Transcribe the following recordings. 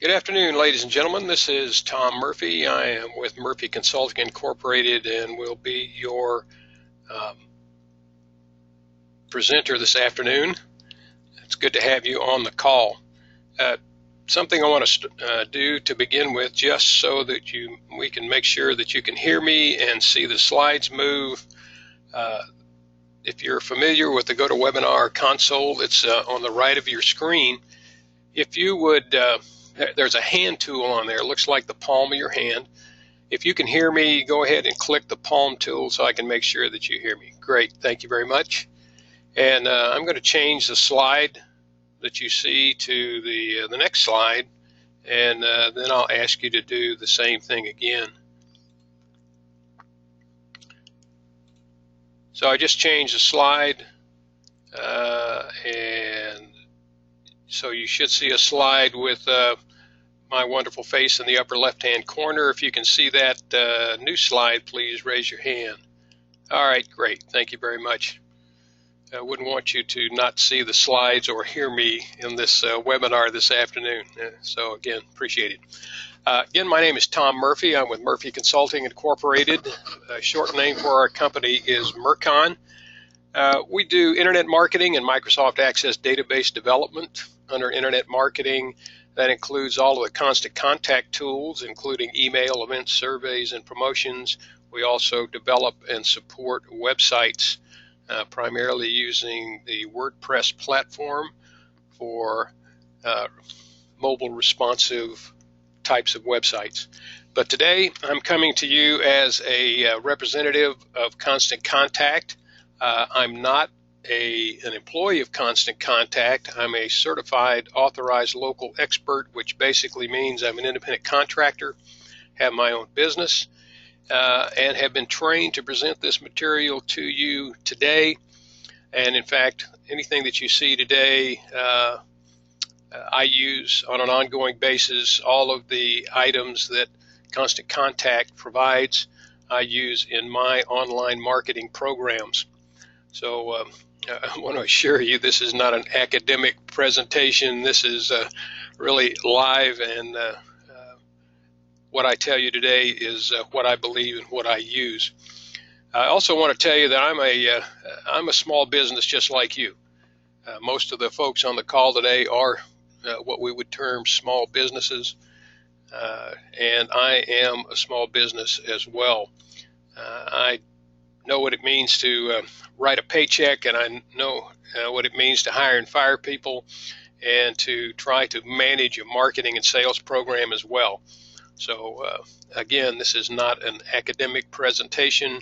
Good afternoon, ladies and gentlemen. This is Tom Murphy. I am with Murphy Consulting Incorporated and will be your presenter this afternoon. It's good to have you on the call. Something I want to do to begin with, just so that we can make sure that you can hear me and see the slides move. If you're familiar with the GoToWebinar console, it's on the right of your screen. If you would, there's a hand tool on there. It looks like the palm of your hand. If you can hear me, go ahead and click the palm tool so I can make sure that you hear me. Great, thank you very much. And I'm going to change the slide that you see to the next slide, and then I'll ask you to do the same thing again. So I just changed the slide, and so you should see a slide with my wonderful face in the upper left-hand corner. If you can see that new slide, please raise your hand. All right, great. Thank you very much. I wouldn't want you to not see the slides or hear me in this webinar this afternoon. So again, appreciate it. Again, my name is Tom Murphy. I'm with Murphy Consulting Incorporated. Short name for our company is murcon. We do internet marketing and Microsoft Access database development. Under internet marketing, that includes all of the constant contact tools, including email, events, surveys, and promotions. We also develop and support websites, primarily using the WordPress platform for mobile responsive types of websites. But today I'm coming to you as a representative of Constant Contact. I'm not an employee of Constant Contact. I'm a certified authorized local expert, which basically means I'm an independent contractor, have my own business, and have been trained to present this material to you today. And in fact, anything that you see today, I use on an ongoing basis. All of the items that Constant Contact provides, I use in my online marketing programs. So I want to assure you this is not an academic presentation. This is really live, and what I tell you today is what I believe and what I use. I also want to tell you that I'm a small business just like you. Most of the folks on the call today are what we would term small businesses, and I am a small business as well. I know what it means to write a paycheck, and I know what it means to hire and fire people and to try to manage a marketing and sales program as well. So again, this is not an academic presentation.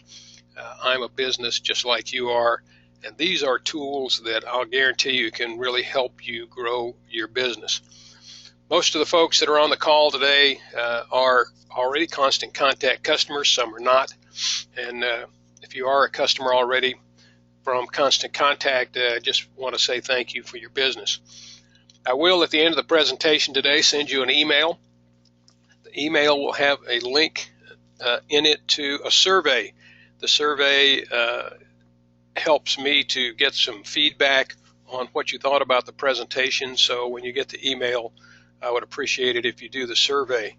I'm a business just like you are, and these are tools that I'll guarantee you can really help you grow your business. Most of the folks that are on the call today are already Constant Contact customers. Some are not, and if you are a customer already from Constant Contact, I just want to say thank you for your business. I will, at the end of the presentation today, send you an email. The email will have a link in it to a survey. The survey helps me to get some feedback on what you thought about the presentation. So when you get the email, I would appreciate it if you do the survey.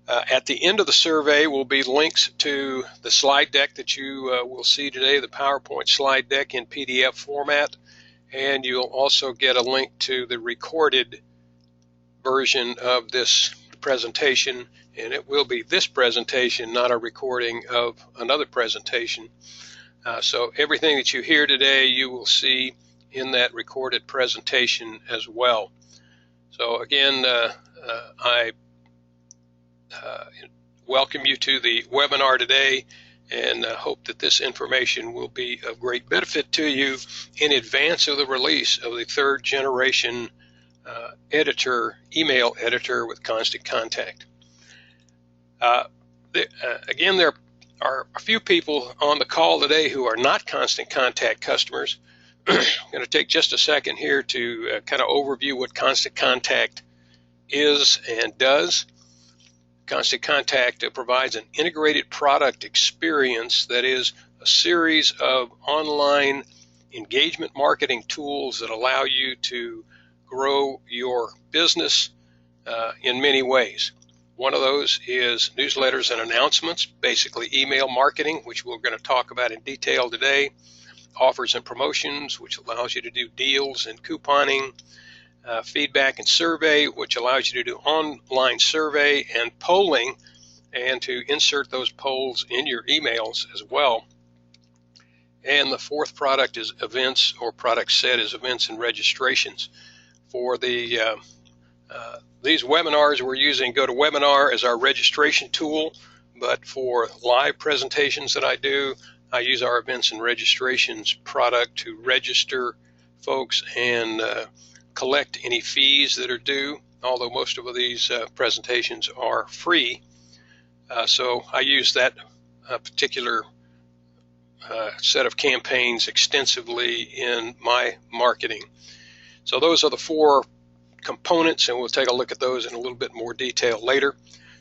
At the end of the survey will be links to the slide deck that you will see today, the PowerPoint slide deck in PDF format, and you'll also get a link to the recorded version of this presentation, and it will be this presentation, not a recording of another presentation. So everything that you hear today, you will see in that recorded presentation as well. So again, I welcome you to the webinar today, and hope that this information will be of great benefit to you in advance of the release of the third generation email editor with Constant Contact. Again, there are a few people on the call today who are not Constant Contact customers. I'm going to take just a second here to kind of overview what Constant Contact is and does. Constant Contact provides an integrated product experience that is a series of online engagement marketing tools that allow you to grow your business in many ways. One of those is newsletters and announcements, basically email marketing, which we're going to talk about in detail today, offers and promotions, which allows you to do deals and couponing, feedback and survey, which allows you to do online survey and polling, and to insert those polls in your emails as well. And the fourth product is events, or product set is events and registrations. For the these webinars, we're using GoToWebinar as our registration tool, but for live presentations that I do, I use our events and registrations product to register folks and collect any fees that are due, although most of these presentations are free. So I use that particular set of campaigns extensively in my marketing. So those are the four components, and we'll take a look at those in a little bit more detail later.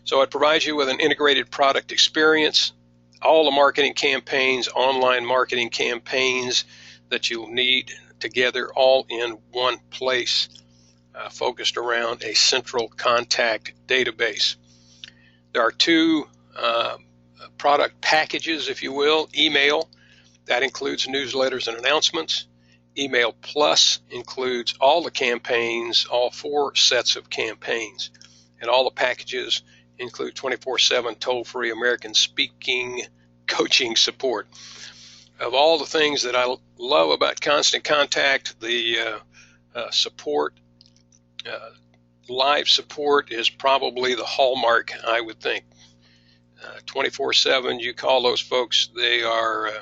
So it provides you with an integrated product experience, all the marketing campaigns, online marketing campaigns that you'll need together, all in one place, focused around a central contact database. There are two product packages, if you will. Email, that includes newsletters and announcements. Email Plus includes all the campaigns, all four sets of campaigns, and all the packages include 24/7 toll-free American speaking coaching support. Of all the things that I love about Constant Contact, the support, live support is probably the hallmark, I would think. 24/7, you call those folks, they are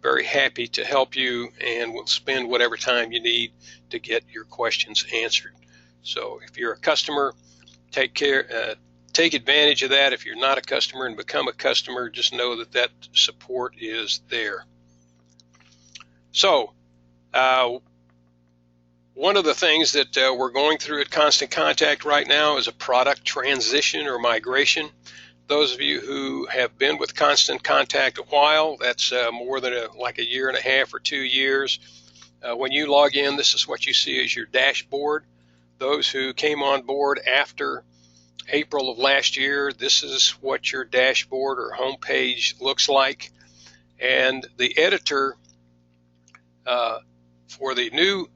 very happy to help you and will spend whatever time you need to get your questions answered. So if you're a customer, take advantage of that. If you're not a customer and become a customer, just know that that support is there. So one of the things that we're going through at Constant Contact right now is a product transition or migration. Those of you who have been with Constant Contact a while, that's more than like a year and a half or 2 years. When you log in, this is what you see as your dashboard. Those who came on board after April of last year, this is what your dashboard or homepage looks like. And the editor for the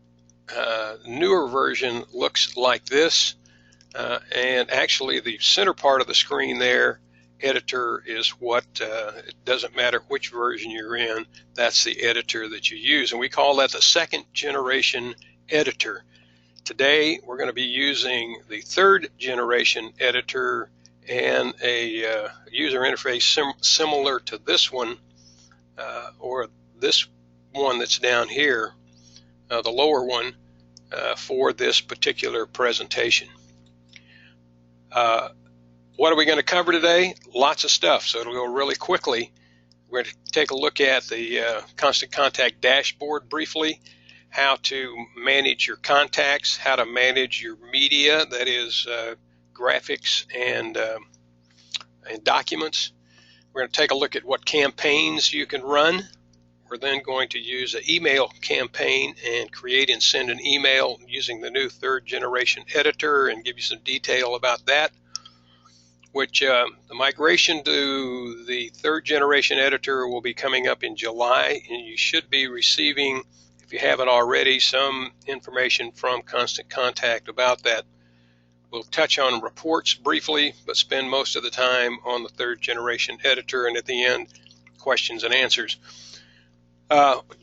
newer version looks like this. And actually the center part of the screen there, editor, is what, it doesn't matter which version you're in, that's the editor that you use. And we call that the second generation editor. Today we're going to be using the third generation editor and a user interface similar to this one, or this one that's down here, the lower one, for this particular presentation. What are we going to cover today? Lots of stuff, so it'll go really quickly. We're going to take a look at the Constant Contact dashboard briefly, how to manage your contacts, how to manage your media, that is graphics and documents. We're going to take a look at what campaigns you can run. We're then going to use an email campaign and create and send an email using the new third generation editor and give you some detail about that, which the migration to the third generation editor will be coming up in July, and you should be receiving, if you haven't already, some information from Constant Contact about that. We'll touch on reports briefly, but spend most of the time on the third generation editor, and at the end, questions and answers.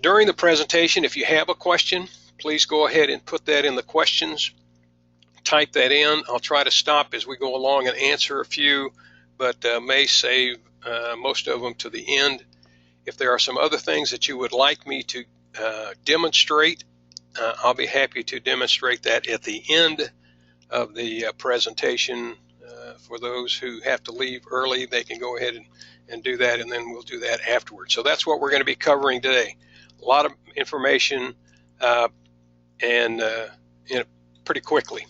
During the presentation, if you have a question, please go ahead and put that in the questions. Type that in. I'll try to stop as we go along and answer a few, but may save most of them to the end. If there are some other things that you would like me to demonstrate, I'll be happy to demonstrate that at the end of the presentation. For those who have to leave early, they can go ahead and do that, and then we'll do that afterwards. So that's what we're going to be covering today. A lot of information and pretty quickly.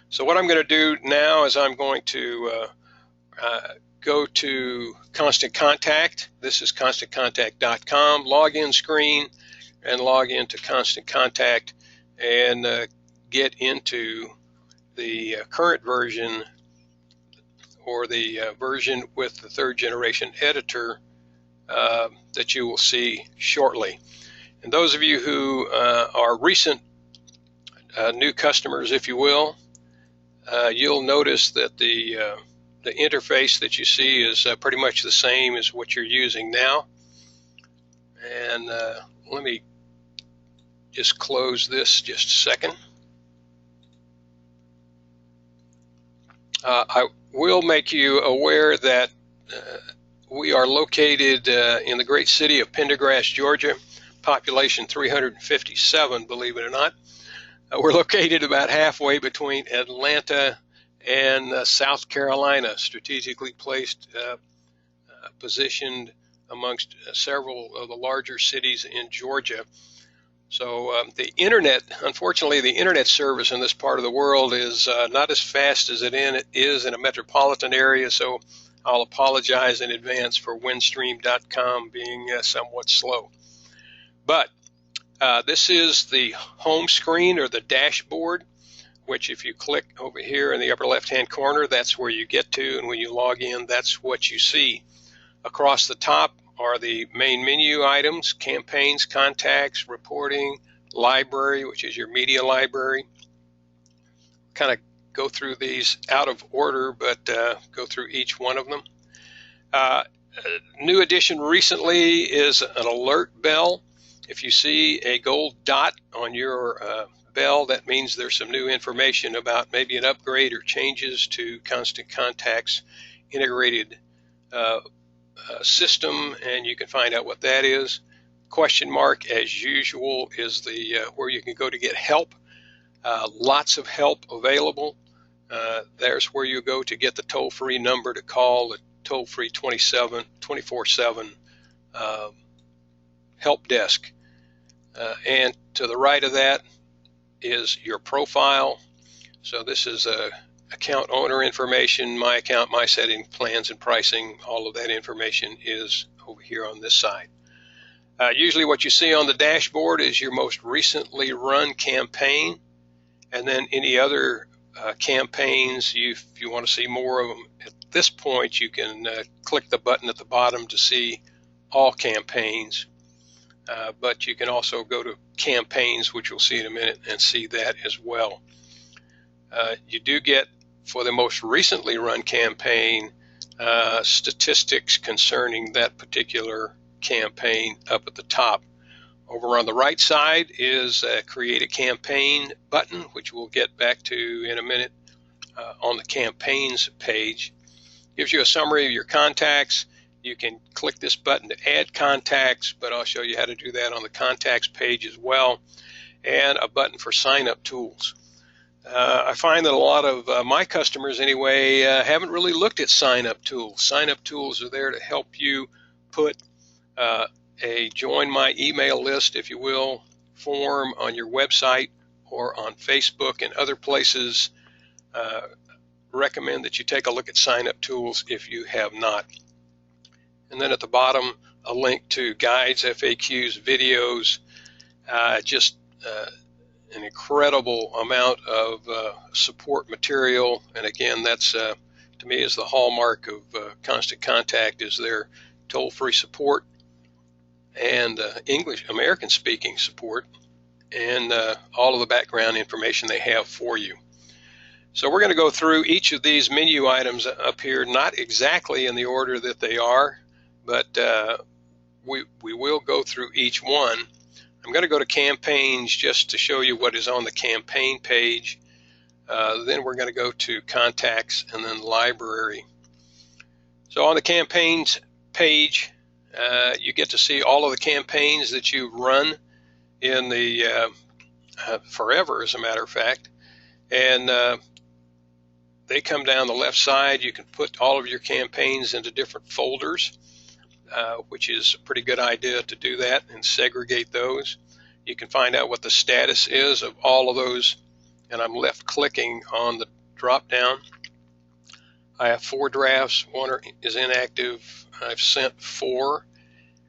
So what I'm going to do now is I'm going to go to Constant Contact. This is constantcontact.com, login screen, and log into Constant Contact and get into the current version, or the version with the 3rd generation editor that you will see shortly. And those of you who are recent new customers, if you will, you'll notice that the interface that you see is pretty much the same as what you're using now. And let me just close this just a second. I will make you aware that we are located in the great city of Pendergrass, Georgia, population 357, believe it or not. We're located about halfway between Atlanta and South Carolina, strategically placed, positioned amongst several of the larger cities in Georgia. So the internet, unfortunately, the internet service in this part of the world is not as fast as it is in a metropolitan area, so I'll apologize in advance for windstream.com being somewhat slow. But this is the home screen, or the dashboard, which if you click over here in the upper left-hand corner, that's where you get to, and when you log in, that's what you see. Across the top are the main menu items: campaigns, contacts, reporting, library, which is your media library. Kind of go through these out of order, but go through each one of them. New addition recently is an alert bell. If you see a gold dot on your bell, that means there's some new information about maybe an upgrade or changes to Constant Contact's integrated system, and you can find out what that is. Question mark, as usual, is the where you can go to get help. Lots of help available. There's where you go to get the toll-free number to call, the toll-free 24/7 help desk. And to the right of that is your profile. So this is account owner information, my account, my setting, plans and pricing. All of that information is over here on this side. Usually what you see on the dashboard is your most recently run campaign, and then any other campaigns. If you want to see more of them at this point, you can click the button at the bottom to see all campaigns. But you can also go to campaigns, which we'll see in a minute, and see that as well. You do get, for the most recently run campaign, statistics concerning that particular campaign up at the top. Over on the right side is a create a campaign button, which we'll get back to in a minute on the campaigns page. Gives you a summary of your contacts. You can click this button to add contacts, but I'll show you how to do that on the contacts page as well, and a button for sign-up tools. I find that a lot of my customers anyway haven't really looked at sign-up tools. Sign-up tools are there to help you put a join my email list, if you will, form on your website or on Facebook and other places. Recommend that you take a look at sign-up tools if you have not. And then at the bottom, a link to guides, FAQs, videos, just an incredible amount of support material. And again, that's to me is the hallmark of Constant Contact, is their toll-free support and English, American-speaking support, and all of the background information they have for you. So we're going to go through each of these menu items up here, not exactly in the order that they are, but we will go through each one. I'm going to go to campaigns just to show you what is on the campaign page. Then we're going to go to contacts and then library. So on the campaigns page, you get to see all of the campaigns that you've run in the forever, as a matter of fact. And they come down the left side. You can put all of your campaigns into different folders, which is a pretty good idea to do that and segregate those. You can find out what the status is of all of those, and I'm left clicking on the drop down. I have 4 drafts. 1 is inactive. I've sent 4,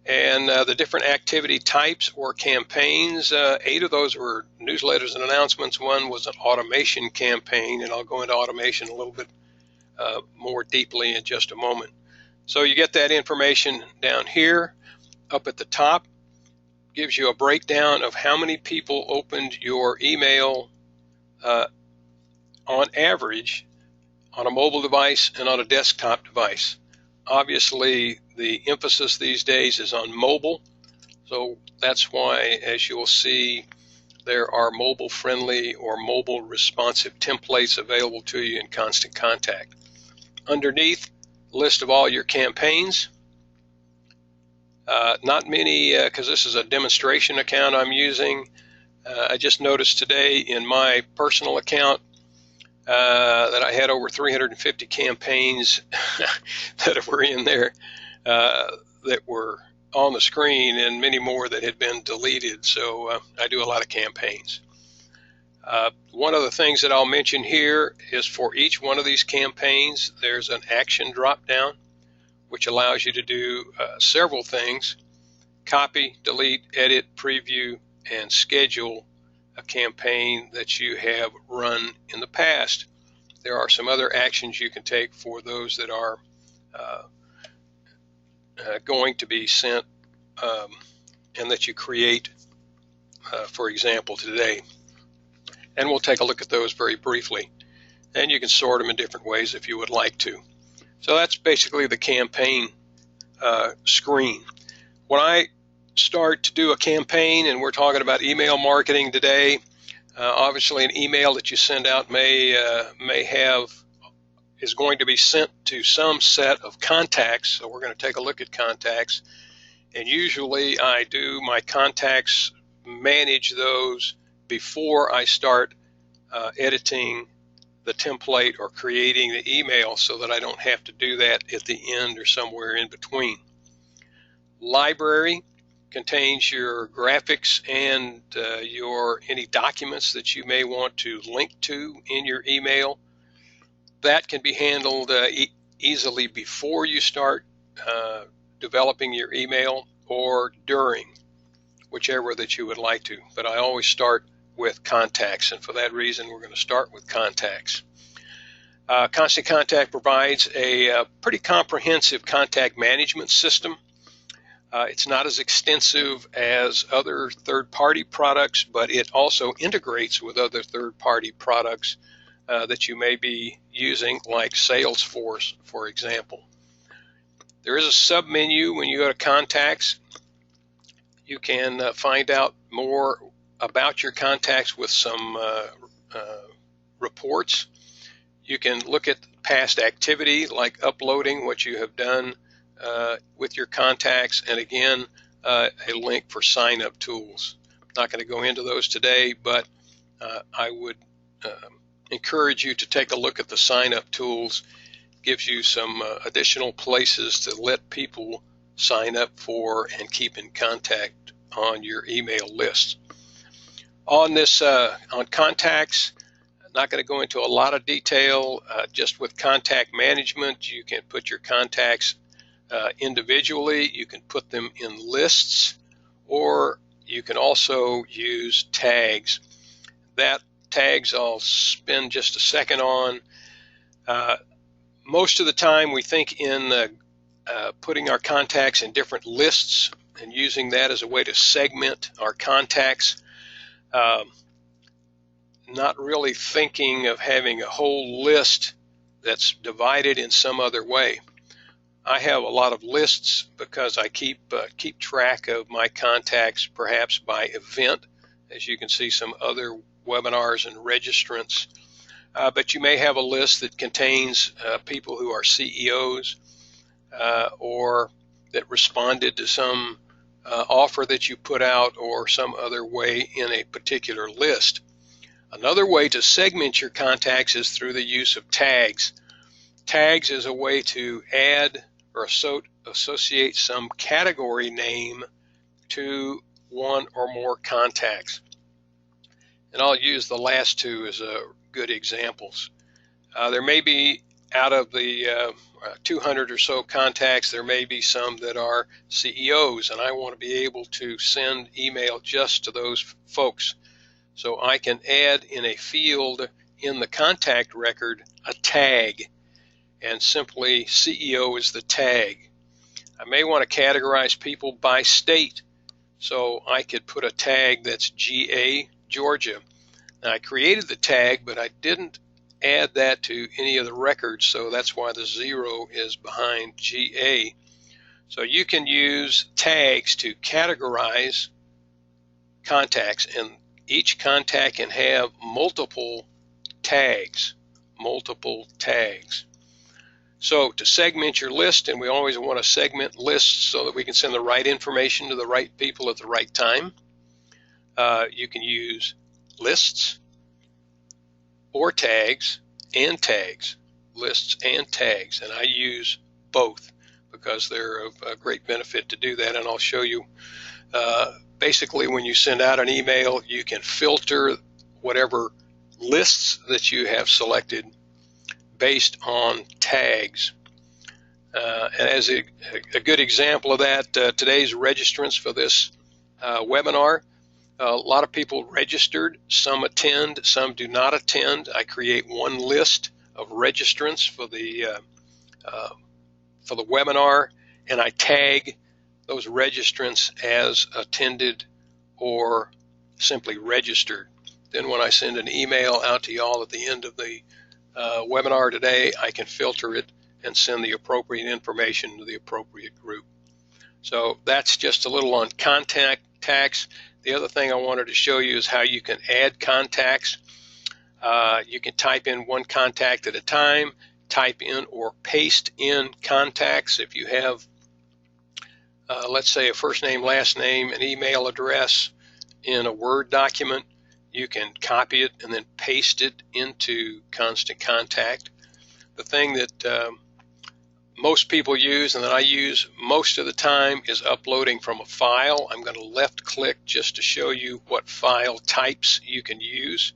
And the different activity types or campaigns, 8 of those were newsletters and announcements. One was an automation campaign, and I'll go into automation a little bit more deeply in just a moment. So you get that information down here. Up at the top gives you a breakdown of how many people opened your email on average on a mobile device and on a desktop device. Obviously, the emphasis these days is on mobile, so that's why, as you'll see, there are mobile-friendly or mobile-responsive templates available to you in Constant Contact. Underneath, list of all your campaigns. Not many, because this is a demonstration account I'm using. I just noticed today in my personal account that I had over 350 campaigns that were in there that were on the screen, and many more that had been deleted. So I do a lot of campaigns. One of the things that I'll mention here is for each one of these campaigns, there's an action drop down, which allows you to do several things: copy, delete, edit, preview, and schedule a campaign that you have run in the past. There are some other actions you can take for those that are going to be sent and that you create, for example, today. And we'll take a look at those very briefly. And you can sort them in different ways if you would like to. So that's basically the campaign screen. When I start to do a campaign, and we're talking about email marketing today, obviously an email that you send out is going to be sent to some set of contacts. So we're going to take a look at contacts. And usually I do my contacts, manage those before I start editing the template or creating the email, so that I don't have to do that at the end or somewhere in between. Library contains your graphics and any documents that you may want to link to in your email. That can be handled easily before you start developing your email, or during, whichever that you would like to. But I always start with contacts, and for that reason we're going to start with contacts. Constant Contact provides a pretty comprehensive contact management system. It's not as extensive as other third-party products, but it also integrates with other third-party products that you may be using, like Salesforce, for example. There is a sub-menu when you go to Contacts. You can find out more about your contacts with some reports. You can look at past activity, like uploading what you have done with your contacts, and again, a link for sign-up tools. I'm not going to go into those today, but I would encourage you to take a look at the sign-up tools. It gives you some additional places to let people sign up for and keep in contact on your email list. On contacts, I'm not going to go into a lot of detail. Just with contact management, you can put your contacts individually. You can put them in lists, or you can also use tags. That tags I'll spend just a second on. Most of the time we think in putting our contacts in different lists and using that as a way to segment our contacts. Not really thinking of having a whole list that's divided in some other way. I have a lot of lists because I keep track of my contacts, perhaps by event, as you can see some other webinars and registrants. But you may have a list that contains people who are CEOs or that responded to some offer that you put out, or some other way in a particular list. Another way to segment your contacts is through the use of tags. Tags is a way to add or associate some category name to one or more contacts. And I'll use the last two as good examples. There may be out of the 200 or so contacts, there may be some that are CEOs, and I want to be able to send email just to those folks. So I can add in a field in the contact record a tag, and simply CEO is the tag. I may want to categorize people by state, so I could put a tag that's GA, Georgia. Now, I created the tag, but I didn't add that to any of the records, so that's why the 0 is behind GA. So you can use tags to categorize contacts, and each contact can have multiple tags. So to segment your list, and we always want to segment lists so that we can send the right information to the right people at the right time, you can use lists or tags and tags, lists and tags, and I use both because they're of a great benefit to do that, and I'll show you. Basically, when you send out an email, you can filter whatever lists that you have selected based on tags. And as a good example of that, today's registrants for this webinar, a lot of people registered. Some attend, some do not attend. I create one list of registrants for the webinar, and I tag those registrants as attended or simply registered. Then when I send an email out to y'all at the end of the webinar today, I can filter it and send the appropriate information to the appropriate group. So that's just a little on contacts. The other thing I wanted to show you is how you can add contacts. You can type in one contact at a time, type in or paste in contacts. If you have, let's say, a first name, last name, an email address in a Word document, you can copy it and then paste it into Constant Contact. The thing that most people use and that I use most of the time is uploading from a file. I'm going to left click just to show you what file types you can use.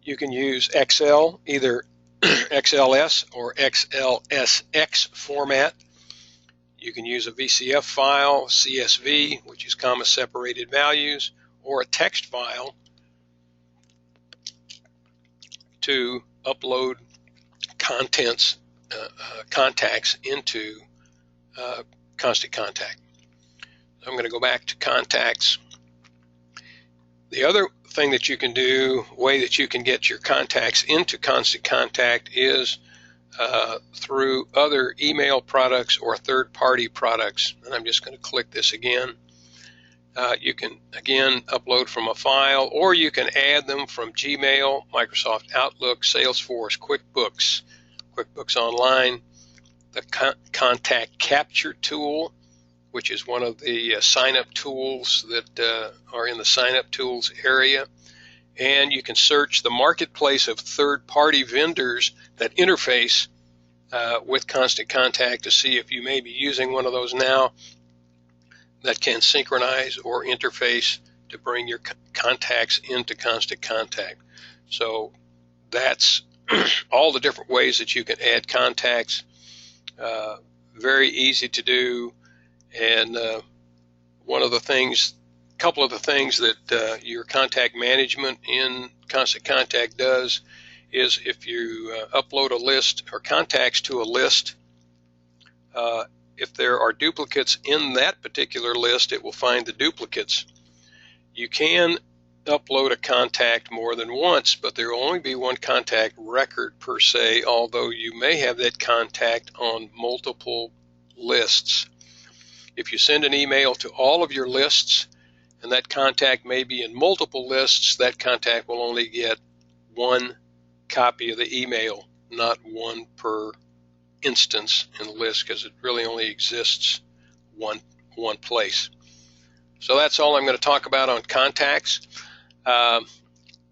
You can use Excel, either XLS or XLSX format. You can use a VCF file, CSV, which is comma separated values, or a text file to upload contacts into Constant Contact. I'm going to go back to contacts. The other thing that you can do, way that you can get your contacts into Constant Contact, is through other email products or third-party products. And I'm just going to click this again. You can, again, upload from a file, or you can add them from Gmail, Microsoft Outlook, Salesforce, QuickBooks, QuickBooks Online, the Contact Capture tool, which is one of the sign-up tools that are in the sign-up tools area. And you can search the marketplace of third-party vendors that interface with Constant Contact to see if you may be using one of those now that can synchronize or interface to bring your contacts into Constant Contact. So that's all the different ways that you can add contacts. Very easy to do. And couple of the things that your contact management in Constant Contact does is if you upload a list or contacts to a list, if there are duplicates in that particular list, it will find the duplicates. You can upload a contact more than once, but there will only be one contact record per se, although you may have that contact on multiple lists. If you send an email to all of your lists and that contact may be in multiple lists, that contact will only get one copy of the email, not one per instance in the list, because it really only exists one place. So that's all I'm going to talk about on contacts. Going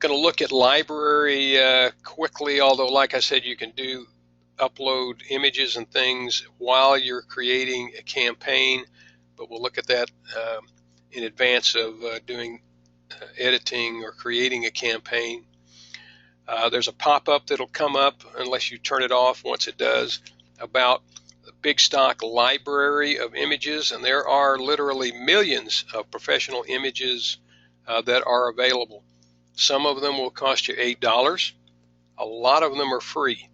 to look at library quickly, although like I said, you can upload images and things while you're creating a campaign, but we'll look at that in advance of doing editing or creating a campaign. There's a pop-up that'll come up unless you turn it off once it does about the big stock library of images, and there are literally millions of professional images that are available. Some of them will cost you $8. A lot of them are free.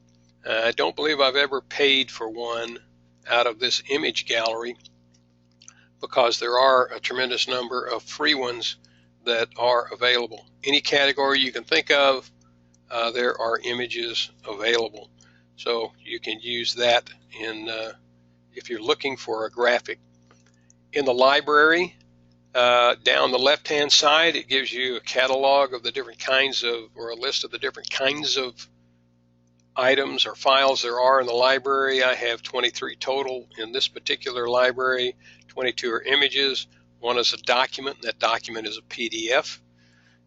I don't believe I've ever paid for one out of this image gallery because there are a tremendous number of free ones that are available. Any category you can think of, there are images available. So you can use that if you're looking for a graphic. In the library, down the left-hand side, it gives you a catalog of the different kinds of, or a list of the different kinds of items or files there are in the library. I have 23 total in this particular library. 22 are images. One is a document, and that document is a PDF.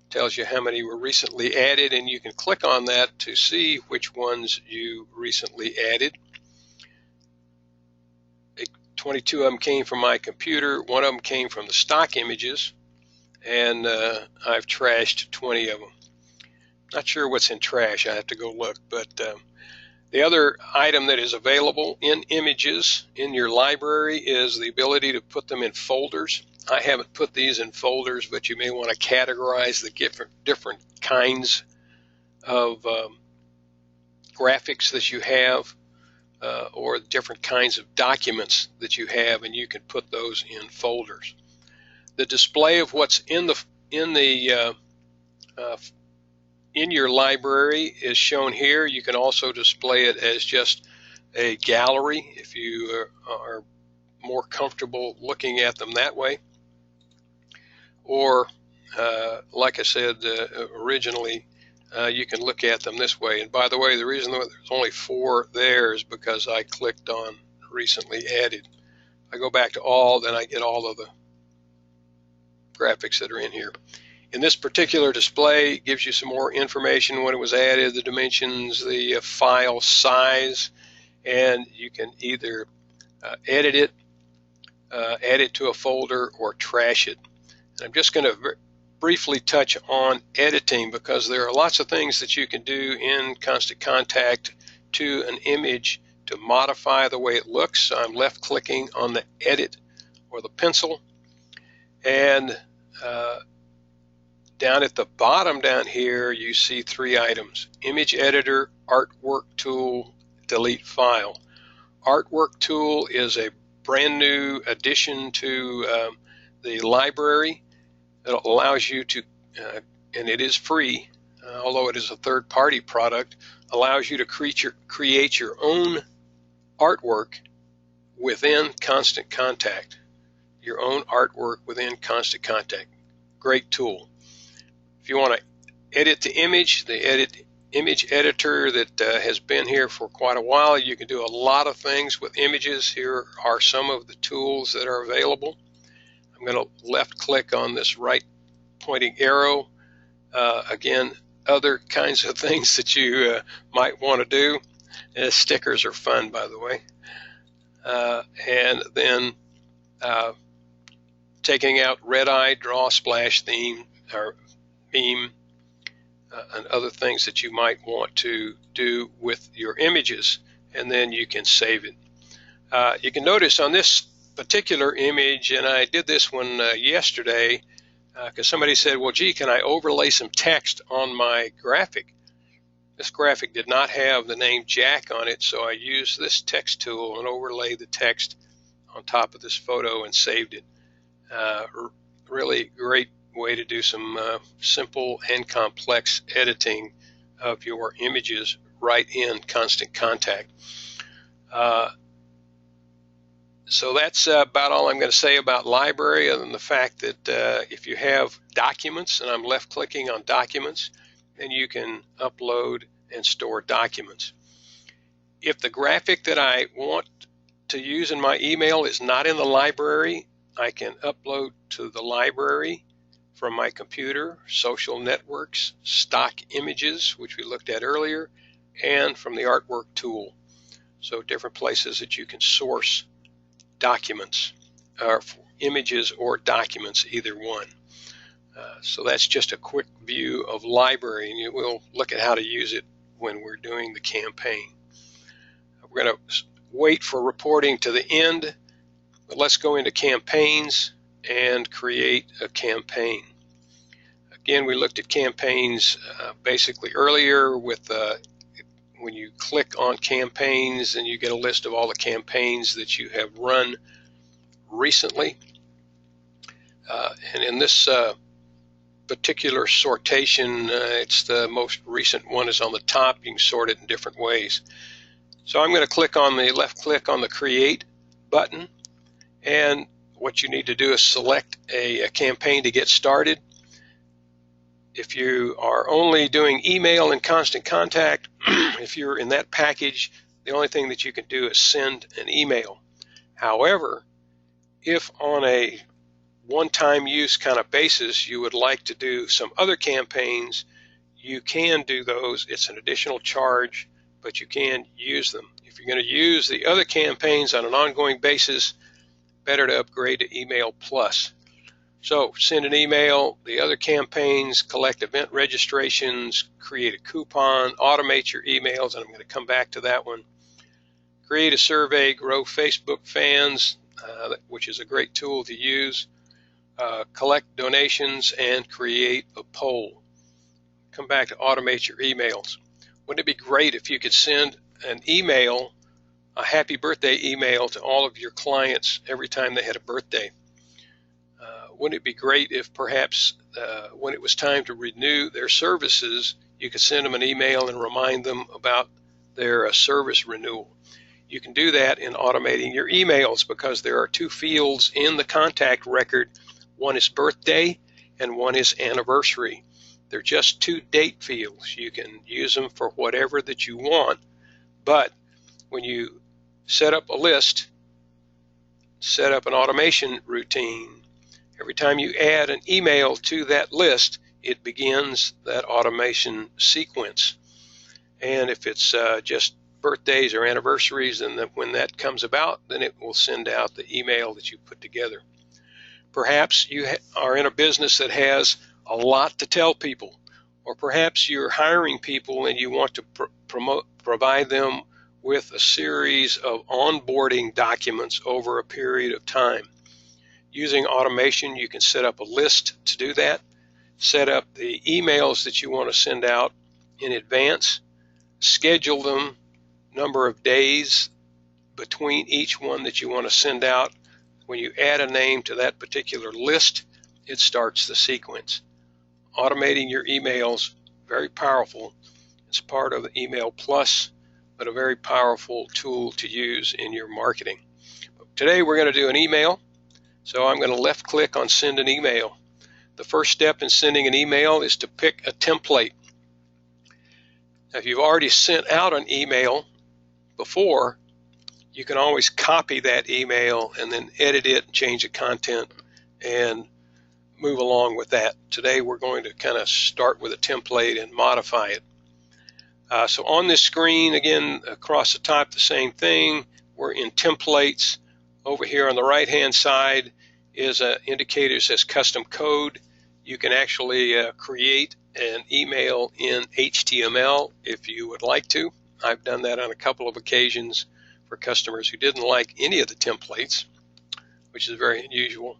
Tells you how many were recently added, and you can click on that to see which ones you recently added. 22 of them came from my computer. One of them came from the stock images, and I've trashed 20 of them. Not sure what's in trash. I have to go look. But the other item that is available in images in your library is the ability to put them in folders. I haven't put these in folders, but you may want to categorize the different kinds of graphics that you have or different kinds of documents that you have, and you can put those in folders. The display of what's in your library is shown here. You can also display it as just a gallery if you are more comfortable looking at them that way. Or, like I said originally, you can look at them this way. And by the way, the reason there's only 4 there is because I clicked on recently added. I go back to all, then I get all of the graphics that are in here. In this particular display, it gives you some more information when it was added, the dimensions, the file size, and you can either edit it, add it to a folder, or trash it. And I'm just going to briefly touch on editing because there are lots of things that you can do in Constant Contact to an image to modify the way it looks. So I'm left clicking on the edit or the pencil, and down at the bottom down here you see 3 items: image editor, artwork tool, delete file. Artwork tool is a brand new addition to the library. It allows you to, and it is free, although it is a third-party product, allows you to create your own artwork within Constant Contact. Your own artwork within Constant Contact. Great tool. If you want to edit the image image editor that has been here for quite a while, you can do a lot of things with images. Here are some of the tools that are available. I'm going to left click on this right pointing arrow. Again, other kinds of things that you might want to do. Stickers are fun, by the way. And then taking out red eye, draw, splash, theme, or beam, and other things that you might want to do with your images, and then you can save it. You can notice on this particular image, and I did this one yesterday because somebody said, well, gee, can I overlay some text on my graphic? This graphic did not have the name Jack on it, so I used this text tool and overlaid the text on top of this photo and saved it. Really great way to do some simple and complex editing of your images right in Constant Contact. So that's about all I'm going to say about library, other than the fact that if you have documents, and I'm left clicking on documents, then you can upload and store documents. If the graphic that I want to use in my email is not in the library, I can upload to the library from my computer, social networks, stock images, which we looked at earlier, and from the artwork tool. So different places that you can source documents, or images or documents, either one. So that's just a quick view of library, and we'll look at how to use it when we're doing the campaign. We're going to wait for reporting to the end, but let's go into campaigns and create a campaign. Again, we looked at campaigns basically earlier with when you click on campaigns, and you get a list of all the campaigns that you have run recently. And in this particular sortation, it's the most recent one is on the top. You can sort it in different ways. So I'm going to click on the left click on the Create button, and what you need to do is select a campaign to get started. If you are only doing email and constant contact, if you're in that package, the only thing that you can do is send an email. However, if on a one-time use kind of basis you would like to do some other campaigns, you can do those. It's an additional charge, but you can use them. If you're going to use the other campaigns on an ongoing basis, better to upgrade to Email Plus. So send an email, the other campaigns, collect event registrations, create a coupon, automate your emails, and I'm going to come back to that one. Create a survey, grow Facebook fans, which is a great tool to use. Collect donations and create a poll. Come back to automate your emails. Wouldn't it be great if you could send an email, a happy birthday email, to all of your clients every time they had a birthday? Wouldn't it be great if perhaps when it was time to renew their services, you could send them an email and remind them about their service renewal? You can do that in automating your emails because there are two fields in the contact record. One is birthday and one is anniversary. They're just two date fields. You can use them for whatever that you want, but when you set up a list, set up an automation routine, every time you add an email to that list, it begins that automation sequence. And if it's just birthdays or anniversaries, then when that comes about, then it will send out the email that you put together. Perhaps you are in a business that has a lot to tell people, or perhaps you're hiring people and you want to provide them with a series of onboarding documents over a period of time. Using automation, you can set up a list to do that, set up the emails that you want to send out in advance, schedule them, number of days between each one that you want to send out. When you add a name to that particular list, it starts the sequence. Automating your emails, very powerful. It's part of Email Plus, but a very powerful tool to use in your marketing. Today we're going to do an email. So I'm going to left click on send an email. The first step in sending an email is to pick a template. Now, if you've already sent out an email before, you can always copy that email and then edit it, change the content, and move along with that. Today we're going to kind of start with a template and modify it. So on this screen, again, across the top, the same thing. We're in templates. Over here on the right-hand side is an indicator that says custom code. You can actually create an email in HTML if you would like to. I've done that on a couple of occasions for customers who didn't like any of the templates, which is very unusual.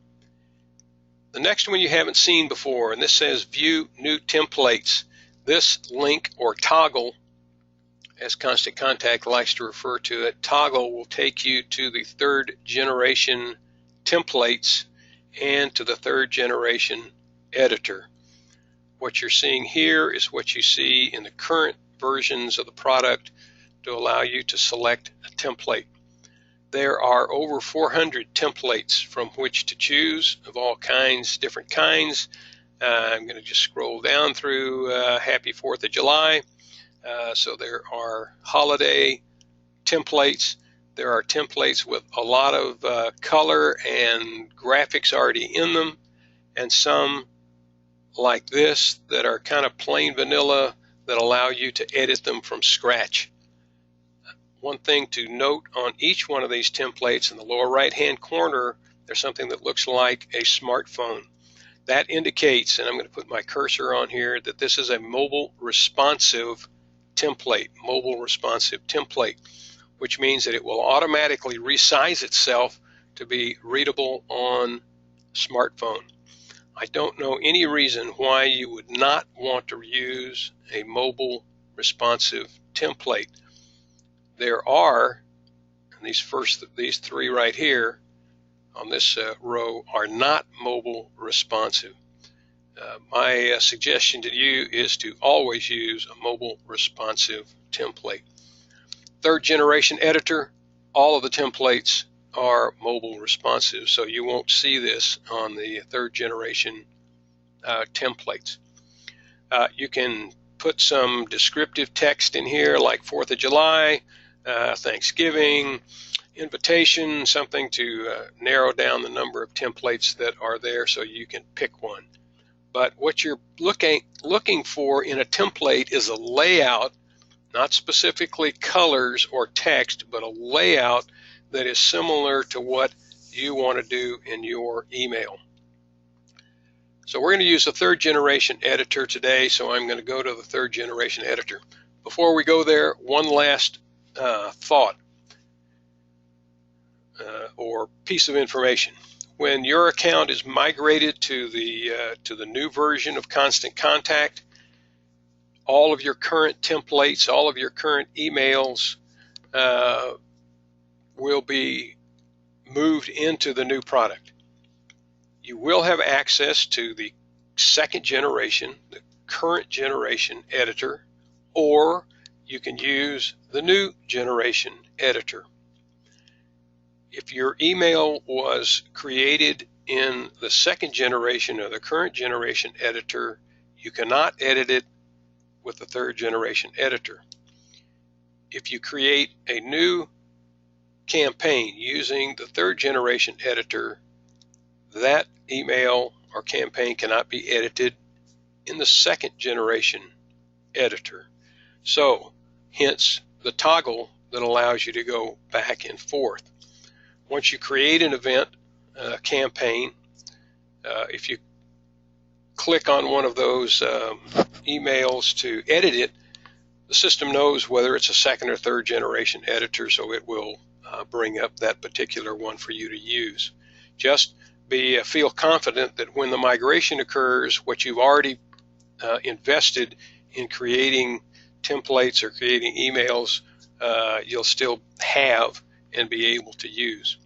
The next one you haven't seen before, and this says View New Templates. This link, or toggle, as Constant Contact likes to refer to it, toggle will take you to the third generation templates and to the third generation editor. What you're seeing here is what you see in the current versions of the product to allow you to select a template. There are over 400 templates from which to choose of all kinds, different kinds. I'm going to just scroll down through Happy 4th of July. So there are holiday templates. There are templates with a lot of color and graphics already in them, and some like this that are kind of plain vanilla that allow you to edit them from scratch. One thing to note on each one of these templates, in the lower right hand corner, there's something that looks like a smartphone. That indicates, and I'm going to put my cursor on here, that this is a mobile responsive template, which means that it will automatically resize itself to be readable on smartphone. I don't know any reason why you would not want to use a mobile responsive template. There are, and these three right here on this row are not mobile responsive. My suggestion to you is to always use a mobile responsive template. Third generation editor, all of the templates are mobile responsive, so you won't see this on the third generation templates. You can put some descriptive text in here like 4th of July, Thanksgiving, invitation, something to narrow down the number of templates that are there so you can pick one. But what you're looking for in a template is a layout, not specifically colors or text, but a layout that is similar to what you want to do in your email. So we're going to use the third generation editor today, so I'm going to go to the third generation editor. Before we go there, one last thought or piece of information. When your account is migrated to the new version of Constant Contact, all of your current templates, all of your current emails will be moved into the new product. You will have access to the second generation, the current generation editor, or you can use the new generation editor. If your email was created in the second generation or the current generation editor, you cannot edit it with the third generation editor. If you create a new campaign using the third generation editor, that email or campaign cannot be edited in the second generation editor. So, hence the toggle that allows you to go back and forth. Once you create an event, campaign, if you click on one of those emails to edit it, the system knows whether it's a second or third generation editor, so it will bring up that particular one for you to use. Just feel confident that when the migration occurs, what you've already invested in creating templates or creating emails, you'll still have and be able to use.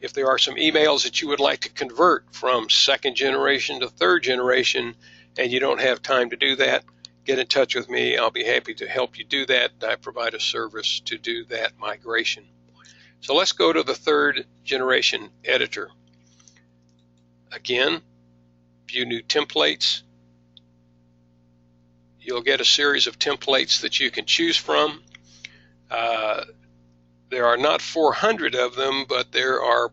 If there are some emails that you would like to convert from second generation to third generation and you don't have time to do that, get in touch with me. I'll be happy to help you do that. I provide a service to do that migration. So let's go to the third generation editor. Again, view new templates. You'll get a series of templates that you can choose from. There are not 400 of them, but there are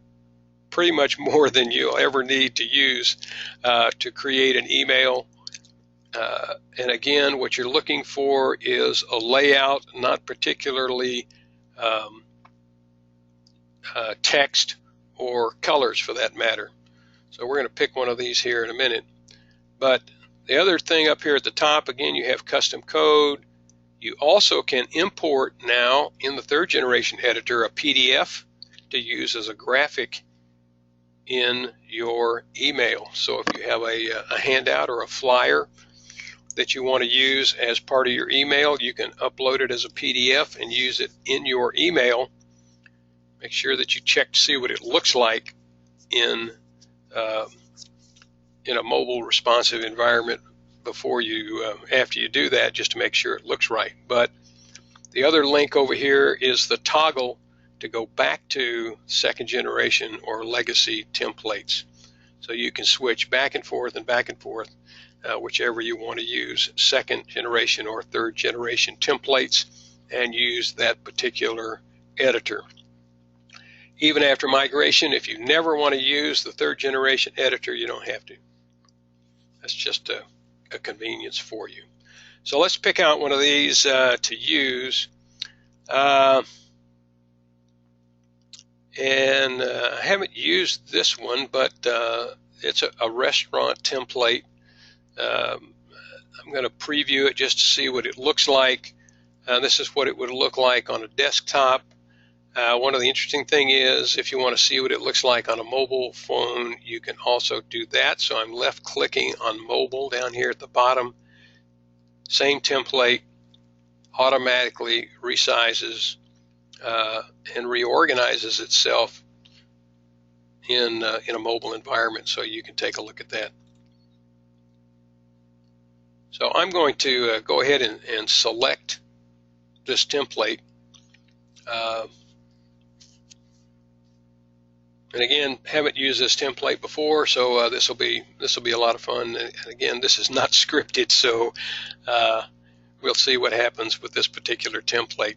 pretty much more than you'll ever need to use to create an email. And again, what you're looking for is a layout, not particularly text or colors for that matter. So we're going to pick one of these here in a minute. But the other thing up here at the top, again, you have custom code. You also can import now in the third generation editor a PDF to use as a graphic in your email. So if you have a handout or a flyer that you want to use as part of your email, you can upload it as a PDF and use it in your email. Make sure that you check to see what it looks like in a mobile responsive environment before you, after you do that, just to make sure it looks right. But the other link over here is the toggle to go back to second generation or legacy templates. So you can switch back and forth, whichever you want to use, second generation or third generation templates, and use that particular editor. Even after migration, if you never want to use the third generation editor, you don't have to. That's just a convenience for you. So let's pick out one of these to use. I haven't used this one, but it's a restaurant template. I'm going to preview it just to see what it looks like. This is what it would look like on a desktop. One of the interesting things is if you want to see what it looks like on a mobile phone, you can also do that. So I'm left clicking on mobile down here at the bottom. Same template, automatically resizes and reorganizes itself in a mobile environment, so you can take a look at that. So I'm going to go ahead and select this template. And again, haven't used this template before, so this will be a lot of fun. And again, this is not scripted, so we'll see what happens with this particular template.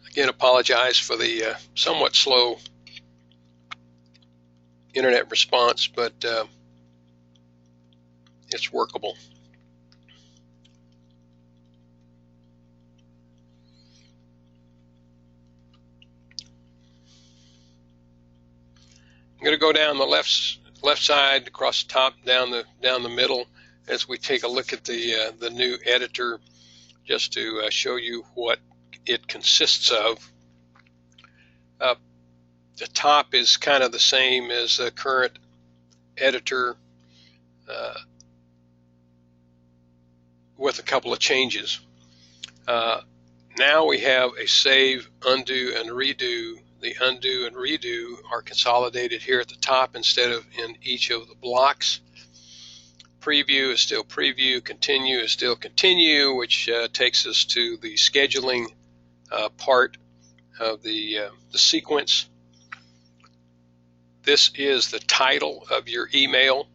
Again, apologize for the somewhat slow internet response, but it's workable. I'm going to go down the left side, across the top, down the middle, as we take a look at the new editor, just to show you what it consists of. The top is kind of the same as the current editor, with a couple of changes. Now we have a save, undo, and redo. The undo and redo are consolidated here at the top instead of in each of the blocks. Preview is still preview, continue is still continue, which takes us to the scheduling part of the sequence. This is the title of your email.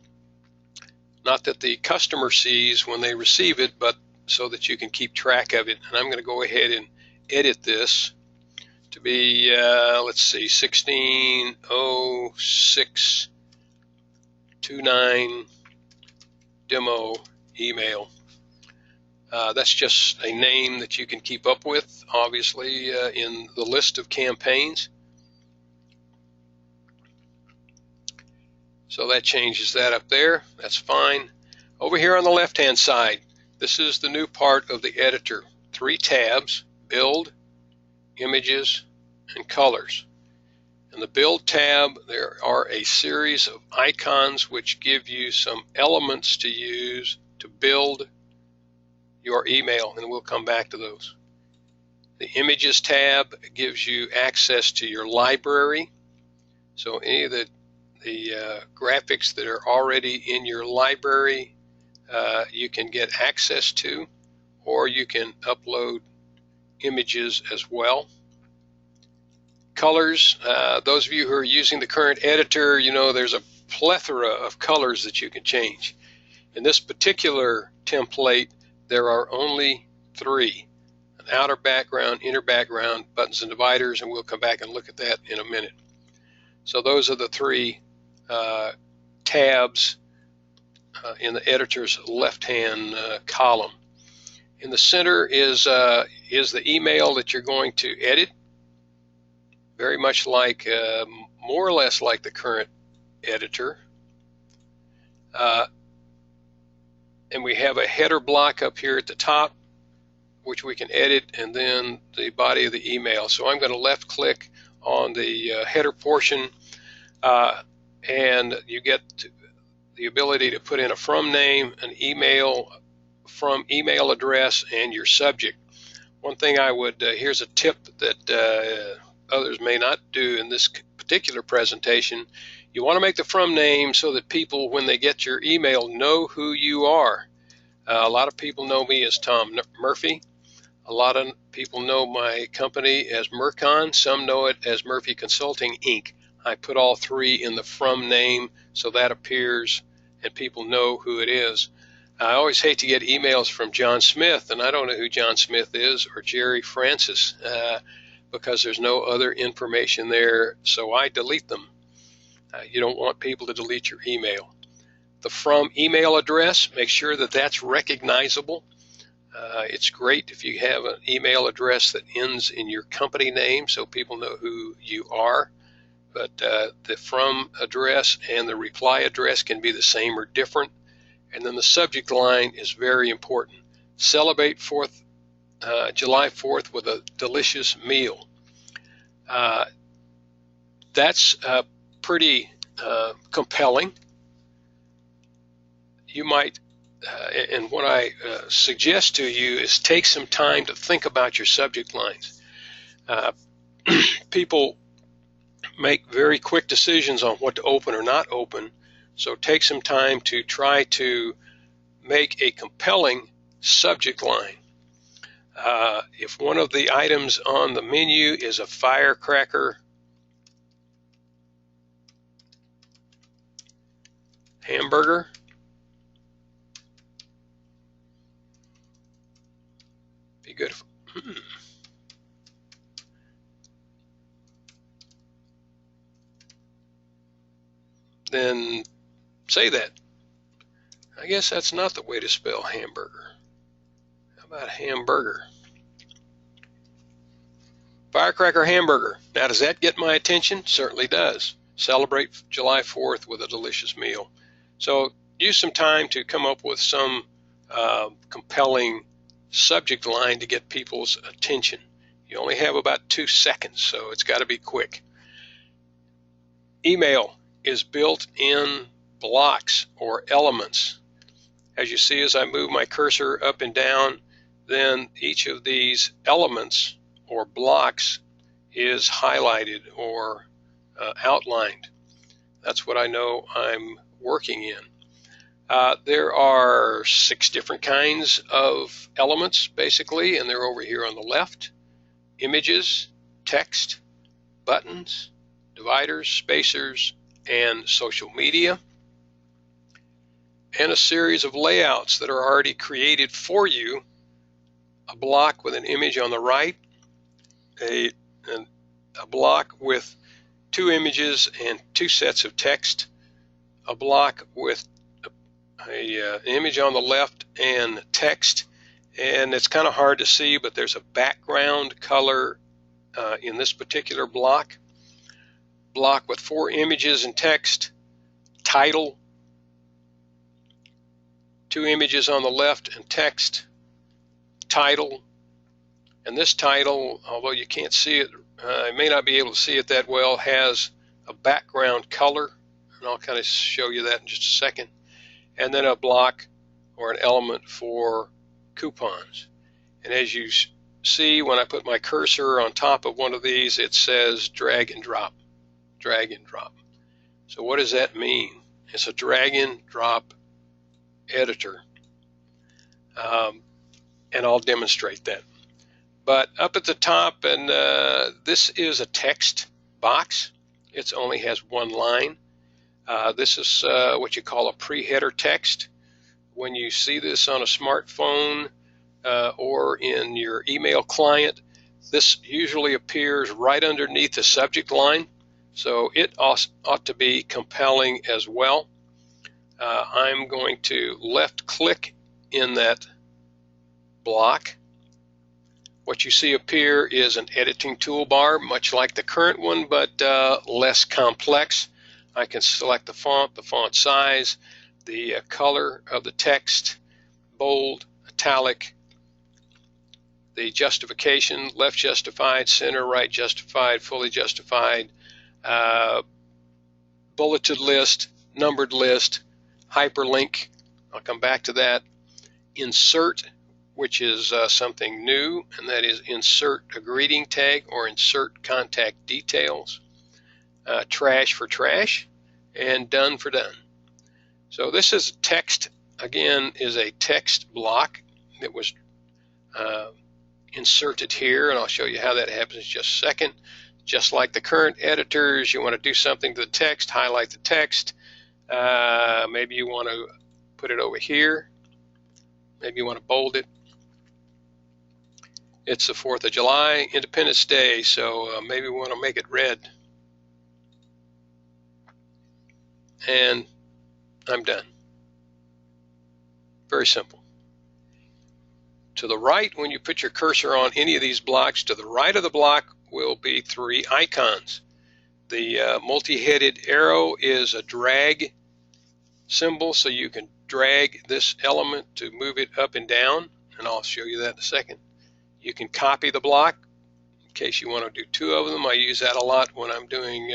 Not that the customer sees when they receive it, but so that you can keep track of it. And I'm going to go ahead and edit this to be, let's see, 160629 demo email. That's just a name that you can keep up with, obviously, in the list of campaigns. So that changes that up there. That's fine. Over here on the left-hand side, this is the new part of the editor. 3 tabs: Build, Images, and Colors. In the Build tab, there are a series of icons which give you some elements to use to build your email, and we'll come back to those. The Images tab gives you access to your library. So any of the graphics that are already in your library, you can get access to, or you can upload images as well. Colors, those of you who are using the current editor, you know there's a plethora of colors that you can change. In this particular template, there are only 3: an outer background, inner background, buttons and dividers, and we'll come back and look at that in a minute. So those are the 3 tabs in the editor's left-hand column. In the center is the email that you're going to edit, very much like, more or less like the current editor. And we have a header block up here at the top, which we can edit, and then the body of the email. So I'm going to left-click on the header portion, and you get the ability to put in a from name, an email, from email address, and your subject. One thing I would, here's a tip that others may not do in this particular presentation. You want to make the from name so that people, when they get your email, know who you are. A lot of people know me as Tom Murphy. A lot of people know my company as Murcon. Some know it as Murphy Consulting, Inc. I put all 3 in the from name so that appears and people know who it is. I always hate to get emails from John Smith, and I don't know who John Smith is, or Jerry Francis, because there's no other information there, so I delete them. You don't want people to delete your email. The from email address, make sure that that's recognizable. It's great if you have an email address that ends in your company name so people know who you are. But the from address and the reply address can be the same or different. And then the subject line is very important. Celebrate July 4th with a delicious meal. That's pretty compelling. You might, and what I suggest to you is take some time to think about your subject lines. People make very quick decisions on what to open or not open, so take some time to try to make a compelling subject line. If one of the items on the menu is a firecracker hamburger, be good. Then say that. I guess that's not the way to spell hamburger. How about hamburger? Firecracker hamburger. Now, does that get my attention? Certainly does. Celebrate July 4th with a delicious meal. So use some time to come up with some compelling subject line to get people's attention. You only have about 2 seconds, so it's got to be quick. Email is built in blocks or elements. As you see, as I move my cursor up and down, then each of these elements or blocks is highlighted or outlined. That's what I know I'm working in. There are 6 different kinds of elements, basically, and they're over here on the left. Images, text, buttons, dividers, spacers, and social media, and a series of layouts that are already created for you. A block with an image on the right, a block with 2 images and 2 sets of text, a block with an image on the left and text, and it's kind of hard to see, but there's a background color in this particular block with 4 images and text, title, 2 images on the left and text, title, and this title, although you can't see it, you may not be able to see it that well, has a background color, and I'll kind of show you that in just a second, and then a block or an element for coupons. And as you see, when I put my cursor on top of one of these, it says drag and drop, drag and drop. So what does that mean? It's a drag and drop editor, and I'll demonstrate that. But up at the top, and this is a text box. It only has 1 line. This is what you call a pre-header text. When you see this on a smartphone or in your email client, this usually appears right underneath the subject line, so it ought to be compelling as well. I'm going to left click in that block. What you see appear is an editing toolbar, much like the current one, but less complex. I can select the font size, the color of the text, bold, italic, the justification, left justified, center, right justified, fully justified, bulleted list, numbered list, hyperlink, I'll come back to that, insert, which is something new, and that is insert a greeting tag or insert contact details, trash for trash, and done for done. So this is text, again, is a text block that was inserted here, and I'll show you how that happens in just a second. Just like the current editors, you want to do something to the text, highlight the text. Maybe you want to put it over here. Maybe you want to bold it. It's the 4th of July, Independence Day, so maybe we want to make it red. And I'm done. Very simple. To the right, when you put your cursor on any of these blocks, to the right of the block will be 3 icons. The multi-headed arrow is a drag symbol, so you can drag this element to move it up and down, and I'll show you that in a second. You can copy the block in case you want to do 2 of them. I use that a lot when I'm doing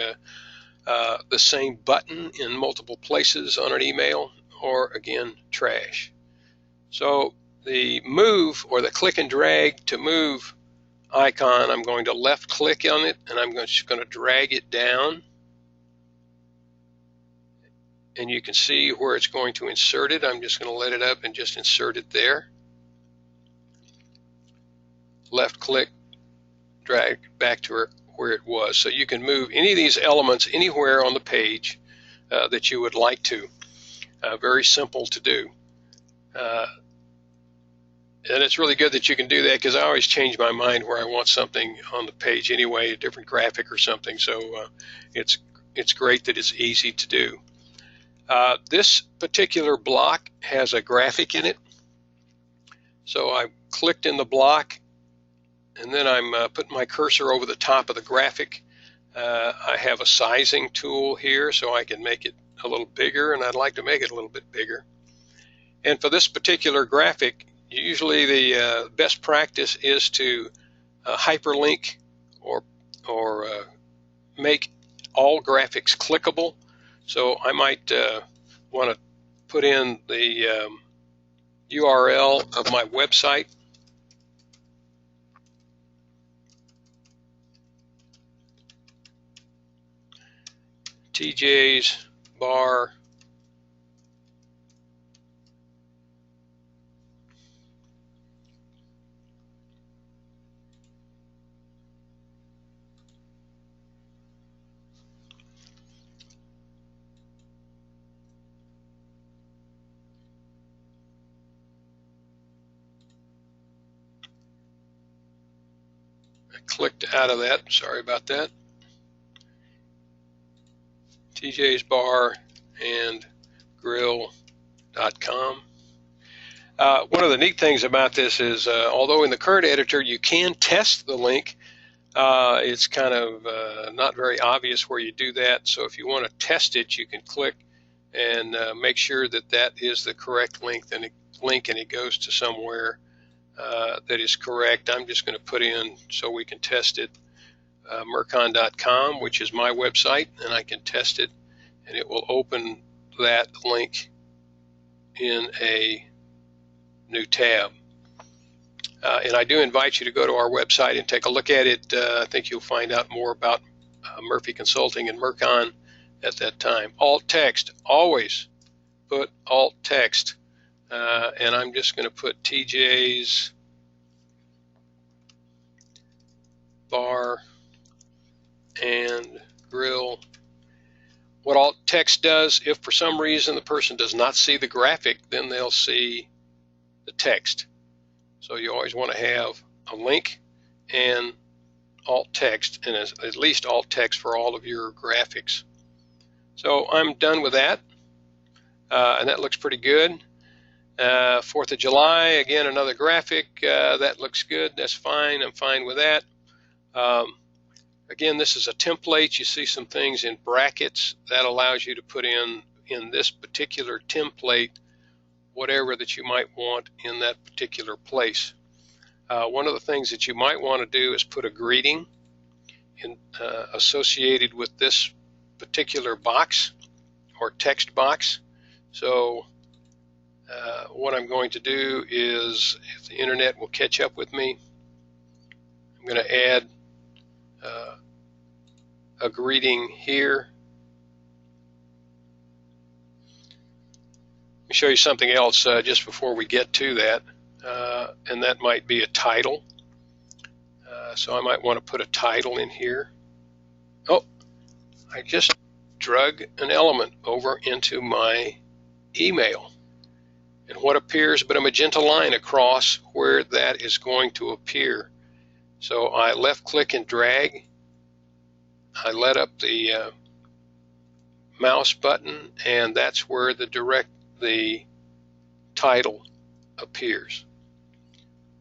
the same button in multiple places on an email, or again, trash. So the move, or the click and drag to move icon, I'm going to left click on it, and I'm just going to drag it down, and you can see where it's going to insert it. I'm just going to let it up and just insert it there. Left click, drag back to where it was. So you can move any of these elements anywhere on the page that you would like to. Very simple to do. And it's really good that you can do that, because I always change my mind where I want something on the page anyway, a different graphic or something. So it's great that it's easy to do. This particular block has a graphic in it. So I clicked in the block, and then I'm putting my cursor over the top of the graphic. I have a sizing tool here, so I can make it a little bigger, and I'd like to make it a little bit bigger. And for this particular graphic, usually the best practice is to hyperlink or make all graphics clickable. So I might want to put in the URL of my website. TJ's bar I clicked out of that, sorry about that. TJ's bar and grill.com. One of the neat things about this is, although in the current editor you can test the link, it's kind of not very obvious where you do that. So if you want to test it, you can click and make sure that that is the correct link, and it goes to somewhere that is correct. I'm just going to put in, so we can test it, murcon.com, which is my website, and I can test it, and it will open that link in a new tab. And I do invite you to go to our website and take a look at it. I think you'll find out more about Murphy Consulting and Murcon at that time. Alt text, always put alt text. And I'm just going to put TJ's bar and grill. What alt text does, if for some reason the person does not see the graphic, then they'll see the text. So you always want to have a link and alt text, and at least alt text for all of your graphics. So I'm done with that, and that looks pretty good. 4th of July, again, another graphic. That looks good. That's fine. I'm fine with that. Again, this is a template. You see some things in brackets. That allows you to put in this particular template whatever that you might want in that particular place. One of the things that you might want to do is put a greeting associated with this particular box or text box. So what I'm going to do is, if the internet will catch up with me, I'm going to add a greeting here. Let me show you something else just before we get to that, and that might be a title. So I might want to put a title in here. Oh, I just drug an element over into my email. And what appears but a magenta line across where that is going to appear. So I left click and drag. I let up the mouse button, and that's where the title appears.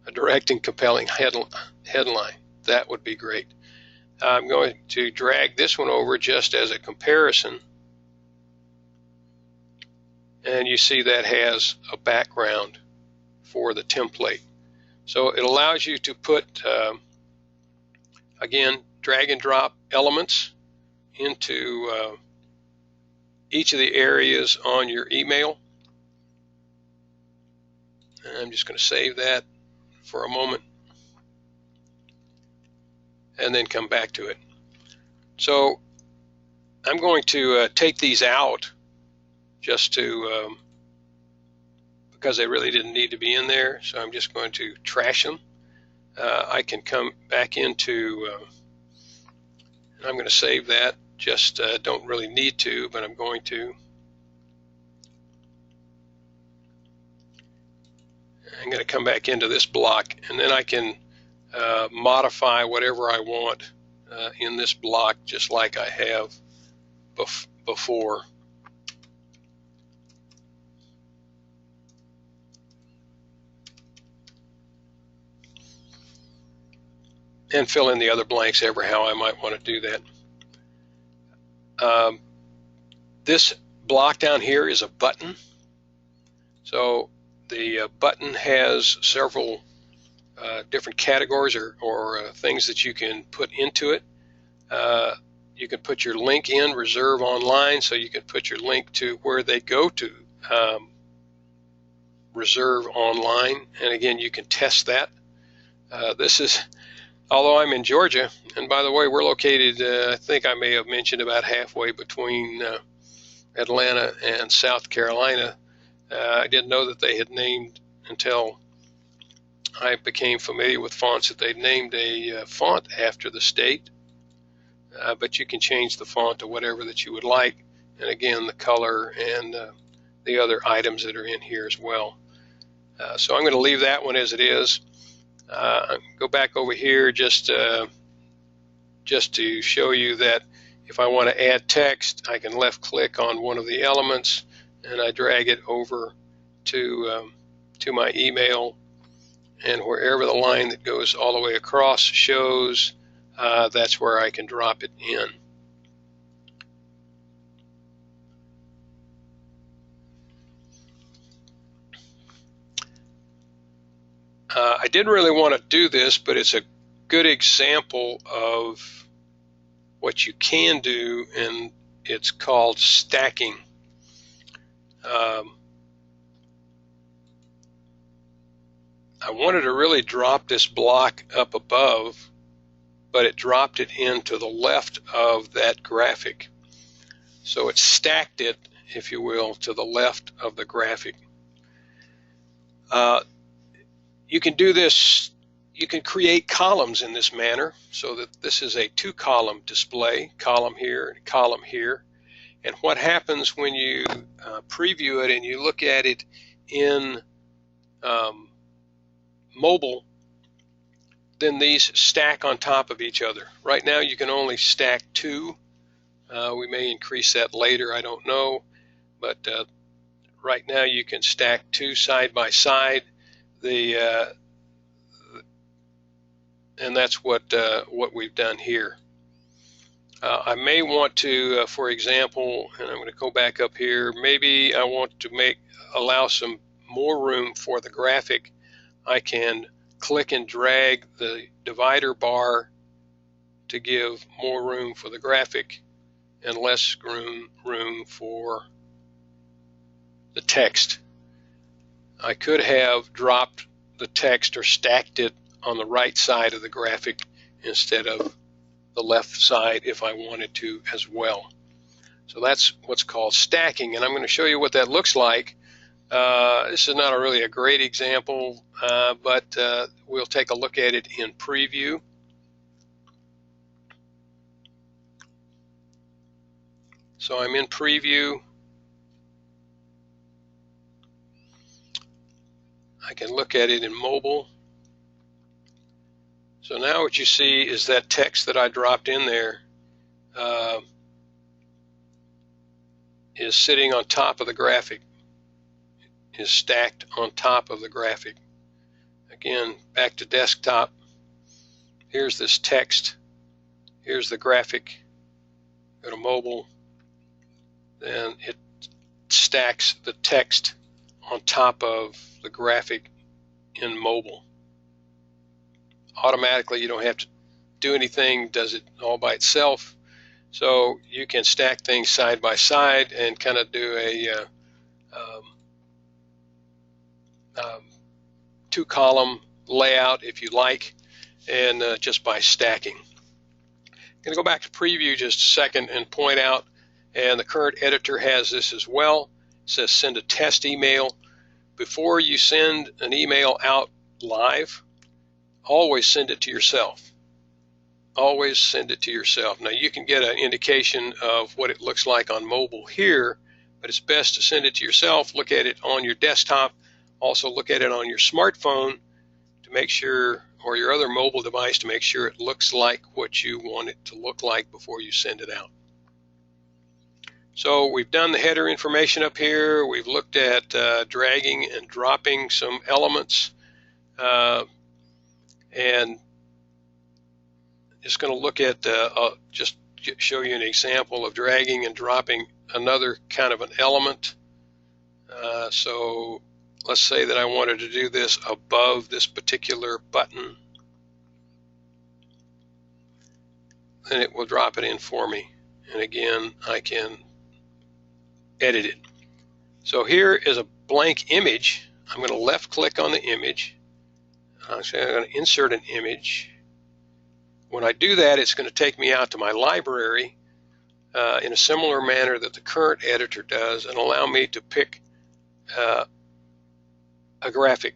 a direct and compelling headline. That would be great. I'm going to drag this one over just as a comparison, and you see that has a background for the template. So it allows you to put, again, drag and drop elements into each of the areas on your email. And I'm just going to save that for a moment and then come back to it. So I'm going to take these out just to because they really didn't need to be in there, so I'm just going to trash them. I can come back into and I'm going to save that. Just don't really need to, but I'm going to. I'm going to come back into this block, and then I can modify whatever I want in this block, just like I have before. And fill in the other blanks ever how I might want to do that. This block down here is a button. So the button has several different categories or things that you can put into it. You can put your link in, reserve online, so you can put your link to where they go to reserve online. And again, you can test that. This is, although I'm in Georgia, and by the way, we're located, I think I may have mentioned, about halfway between Atlanta and South Carolina. I didn't know that they had named, until I became familiar with fonts, that they'd named a font after the state. But you can change the font to whatever that you would like, and again, the color and the other items that are in here as well. So I'm going to leave that one as it is. Go back over here just to show you that if I want to add text, I can left click on one of the elements and I drag it over to my email, and wherever the line that goes all the way across shows, that's where I can drop it in. I didn't really want to do this, but it's a good example of what you can do, and it's called stacking. I wanted to really drop this block up above, but it dropped it into the left of that graphic. So it stacked it, if you will, to the left of the graphic. You can do this, you can create columns in this manner, so that this is a two-column display, column here and column here. And what happens when you preview it and you look at it in mobile, then these stack on top of each other. Right now you can only stack two. We may increase that later, I don't know, but right now you can stack two side by side. And that's what we've done here. I may want to, for example, and I'm going to go back up here, maybe I want to allow some more room for the graphic. I can click and drag the divider bar to give more room for the graphic and less room for the text. I could have dropped the text or stacked it on the right side of the graphic instead of the left side if I wanted to as well. So that's what's called stacking, and I'm going to show you what that looks like. This is not really a great example, but we'll take a look at it in preview. So I'm in preview. I can look at it in mobile. So now what you see is that text that I dropped in there is sitting on top of the graphic, is stacked on top of the graphic. Again, back to desktop. Here's this text. Here's the graphic. Go to mobile. Then it stacks the text on top of the graphic in mobile. Automatically, you don't have to do anything, does it all by itself. So you can stack things side by side and kind of do a two-column layout if you like, and just by stacking. I'm going to go back to preview just a second and point out, and the current editor has this as well. It says send a test email. Before you send an email out live, always send it to yourself. Always send it to yourself. Now you can get an indication of what it looks like on mobile here, but it's best to send it to yourself. Look at it on your desktop. Also look at it on your smartphone to make sure, or your other mobile device, to make sure it looks like what you want it to look like before you send it out. So we've done the header information up here. We've looked at dragging and dropping some elements, and just going to look at just show you an example of dragging and dropping another kind of an element. So let's say that I wanted to do this above this particular button, then it will drop it in for me. And again, I can edit it. So here is a blank image. I'm going to left click on the image. I'm going to insert an image. When I do that, it's going to take me out to my library in a similar manner that the current editor does, and allow me to pick a graphic.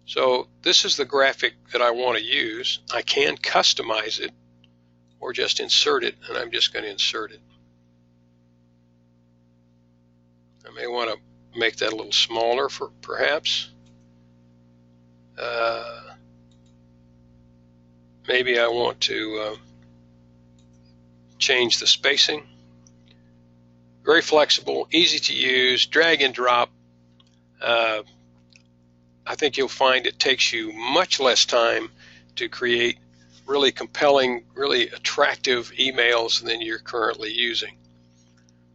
So this is the graphic that I want to use. I can customize it or just insert it, and I'm just going to insert it. I may want to make that a little smaller, for perhaps. Maybe I want to change the spacing. Very flexible, easy to use, drag and drop. I think you'll find it takes you much less time to create really compelling, really attractive emails than you're currently using.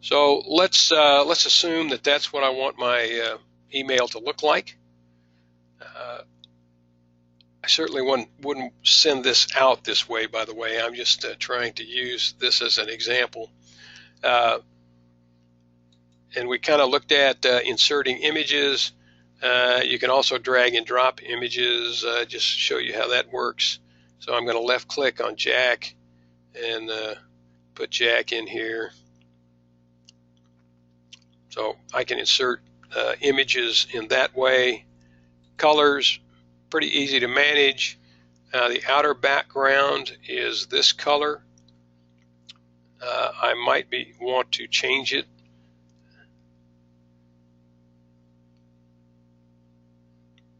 So let's assume that that's what I want my email to look like. I certainly wouldn't send this out this way, by the way. I'm just trying to use this as an example. And we kind of looked at inserting images. You can also drag and drop images, just show you how that works. So I'm going to left click on Jack and put Jack in here. So I can insert images in that way. Colors, pretty easy to manage. The outer background is this color. I might want to change it.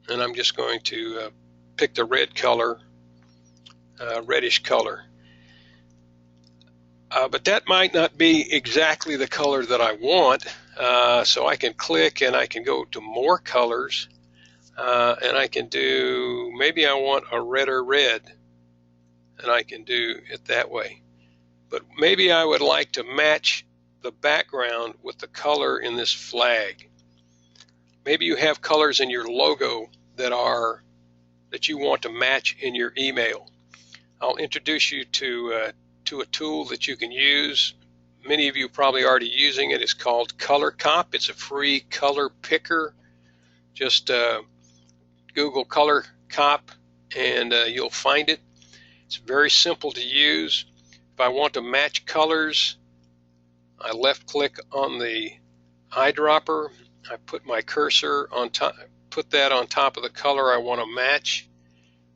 And I'm just going to pick the red color, reddish color. But that might not be exactly the color that I want. So I can click and I can go to more colors. And I can do, maybe I want a redder red, and I can do it that way. But maybe I would like to match the background with the color in this flag. Maybe you have colors in your logo that you want to match in your email. I'll introduce you to a tool that you can use. Many of you probably already using it. It's called ColorCop. It's a free color picker. Just Google ColorCop and you'll find it. It's very simple to use. If I want to match colors, I left click on the eyedropper. I put my cursor on top, put that on top of the color I want to match.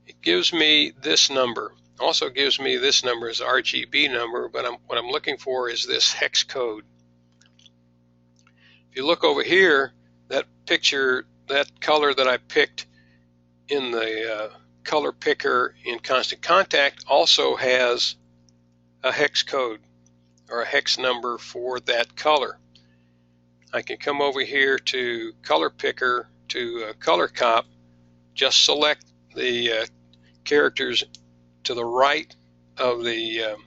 It gives me this number. Also gives me this number as RGB number, but what I'm looking for is this hex code. If you look over here, that picture, that color that I picked in the color picker in Constant Contact also has a hex code or a hex number for that color. I can come over here to color picker, to ColorCop, just select the characters to the right of the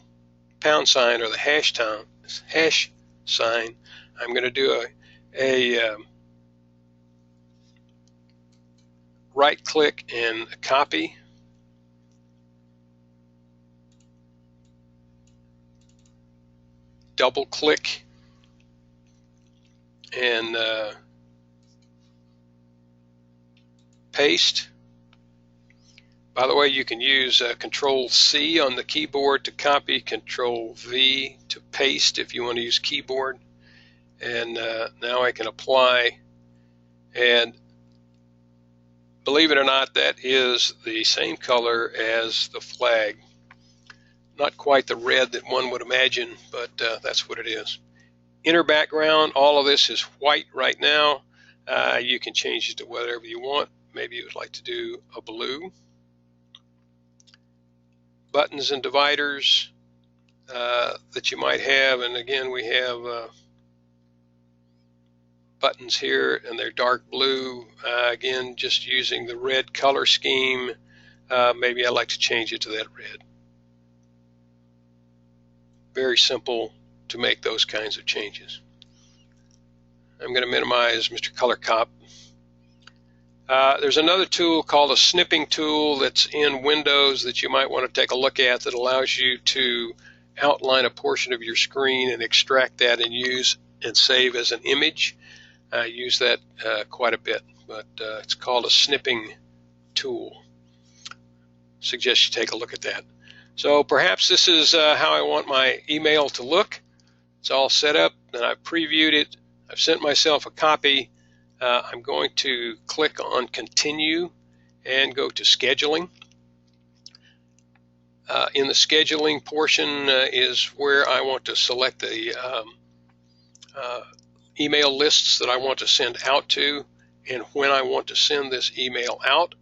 pound sign or the hash sign. I'm going to do a right click and copy. Double click and paste. By the way, you can use Control C on the keyboard to copy, Control V to paste if you want to use keyboard. And now I can apply, and believe it or not, that is the same color as the flag. Not quite the red that one would imagine, but that's what it is. Inner background, all of this is white right now. You can change it to whatever you want. Maybe you would like to do a blue. Buttons and dividers that you might have, and again we have buttons here and they're dark blue. Again, just using the red color scheme. Maybe I'd like to change it to that red. Very simple to make those kinds of changes. I'm going to minimize Mr. Color Cop. There's another tool called a snipping tool that's in Windows that you might want to take a look at, that allows you to outline a portion of your screen and extract that and use and save as an image. I use that quite a bit, but it's called a snipping tool. Suggest you take a look at that. So perhaps this is how I want my email to look. It's all set up and I've previewed it. I've sent myself a copy. I'm going to click on continue and go to scheduling. In the scheduling portion is where I want to select the email lists that I want to send out to and when I want to send this email out.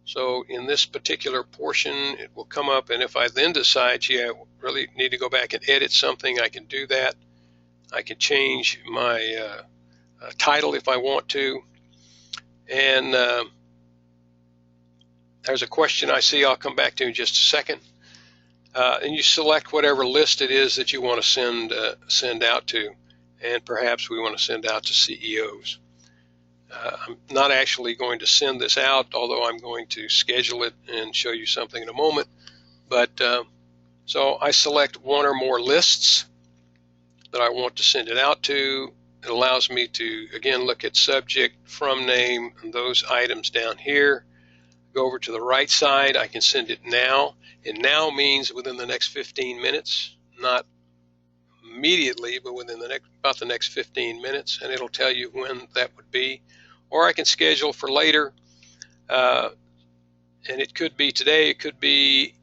So in this particular portion, it will come up, and if I then decide, yeah, I really need to go back and edit something, I can do that. I can change my title if I want to. And there's a question I see I'll come back to in just a second. And you select whatever list it is that you want to send out to. And perhaps we want to send out to CEOs. I'm not actually going to send this out, although I'm going to schedule it and show you something in a moment. But so I select one or more lists that I want to send it out to. It allows me to, again, look at subject, from name, and those items down here. Go over to the right side. I can send it now. And now means within the next 15 minutes, not immediately, but within about the next 15 minutes, and it'll tell you when that would be. Or I can schedule for later, and it could be today, it could be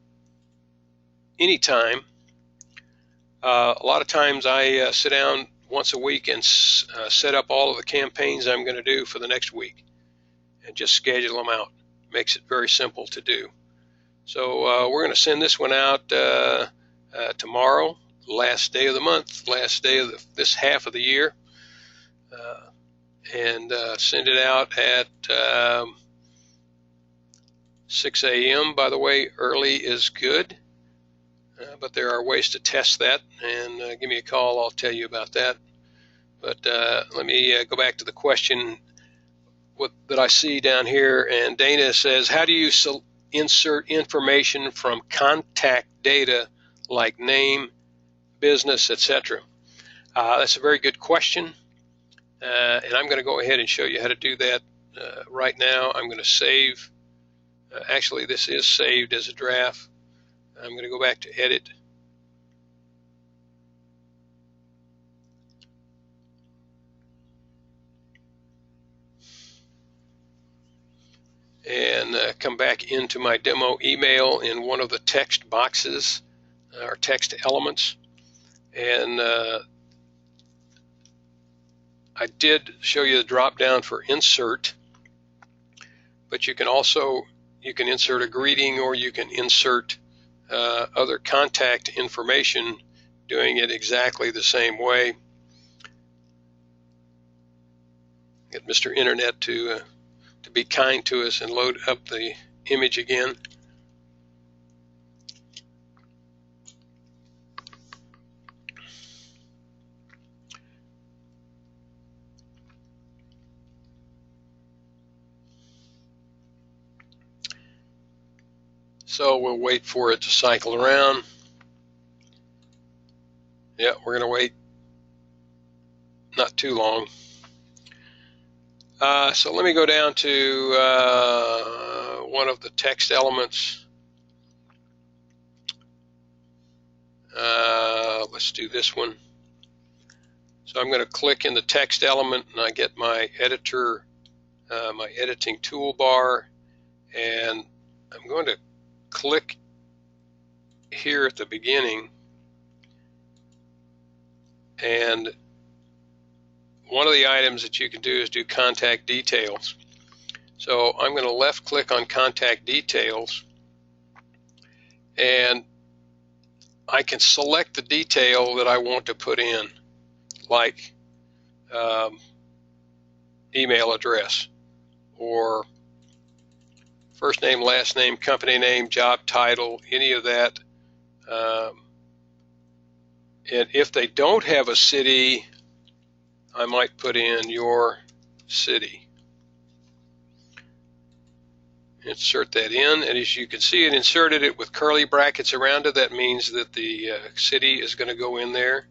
any time. A lot of times I sit down once a week and set up all of the campaigns I'm going to do for the next week and just schedule them out. Makes it very simple to do. So we're going to send this one out tomorrow, last day of the month, last day of this half of the year, and send it out at 6 a.m. By the way, early is good, but there are ways to test that, and give me a call, I'll tell you about that. But let me go back to the question that I see down here, and Dana says, how do you insert information from contact data like name, business, etc.? That's a very good question, and I'm going to go ahead and show you how to do that right now. I'm going to save. Actually, this is saved as a draft. I'm going to go back to edit. And come back into my demo email in one of the text boxes or text elements. And I did show you the drop down for insert, but you can insert a greeting, or you can insert other contact information, doing it exactly the same way. Get Mr. Internet to to be kind to us and load up the image again. So we'll wait for it to cycle around. Yeah, we're going to wait not too long. So let me go down to one of the text elements. Let's do this one. So I'm going to click in the text element, and I get my editor, my editing toolbar, and I'm going to click here at the beginning, and one of the items that you can do is do contact details. So I'm going to left click on contact details, and I can select the detail that I want to put in, like email address, or first name, last name, company name, job title, any of that. And if they don't have a city, I might put in your city. Insert that in, and as you can see, it inserted it with curly brackets around it. That means that the city is going to go in there.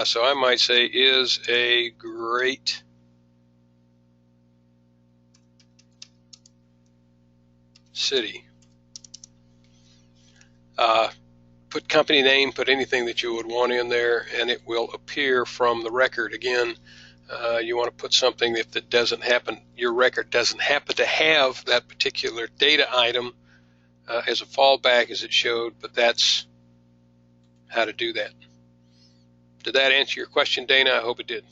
So I might say, is a great city. Put company name, put anything that you would want in there, and it will appear from the record. Again, you want to put something if that doesn't happen, your record doesn't happen to have that particular data item as a fallback as it showed, but that's how to do that. Did that answer your question, Dana? I hope it did.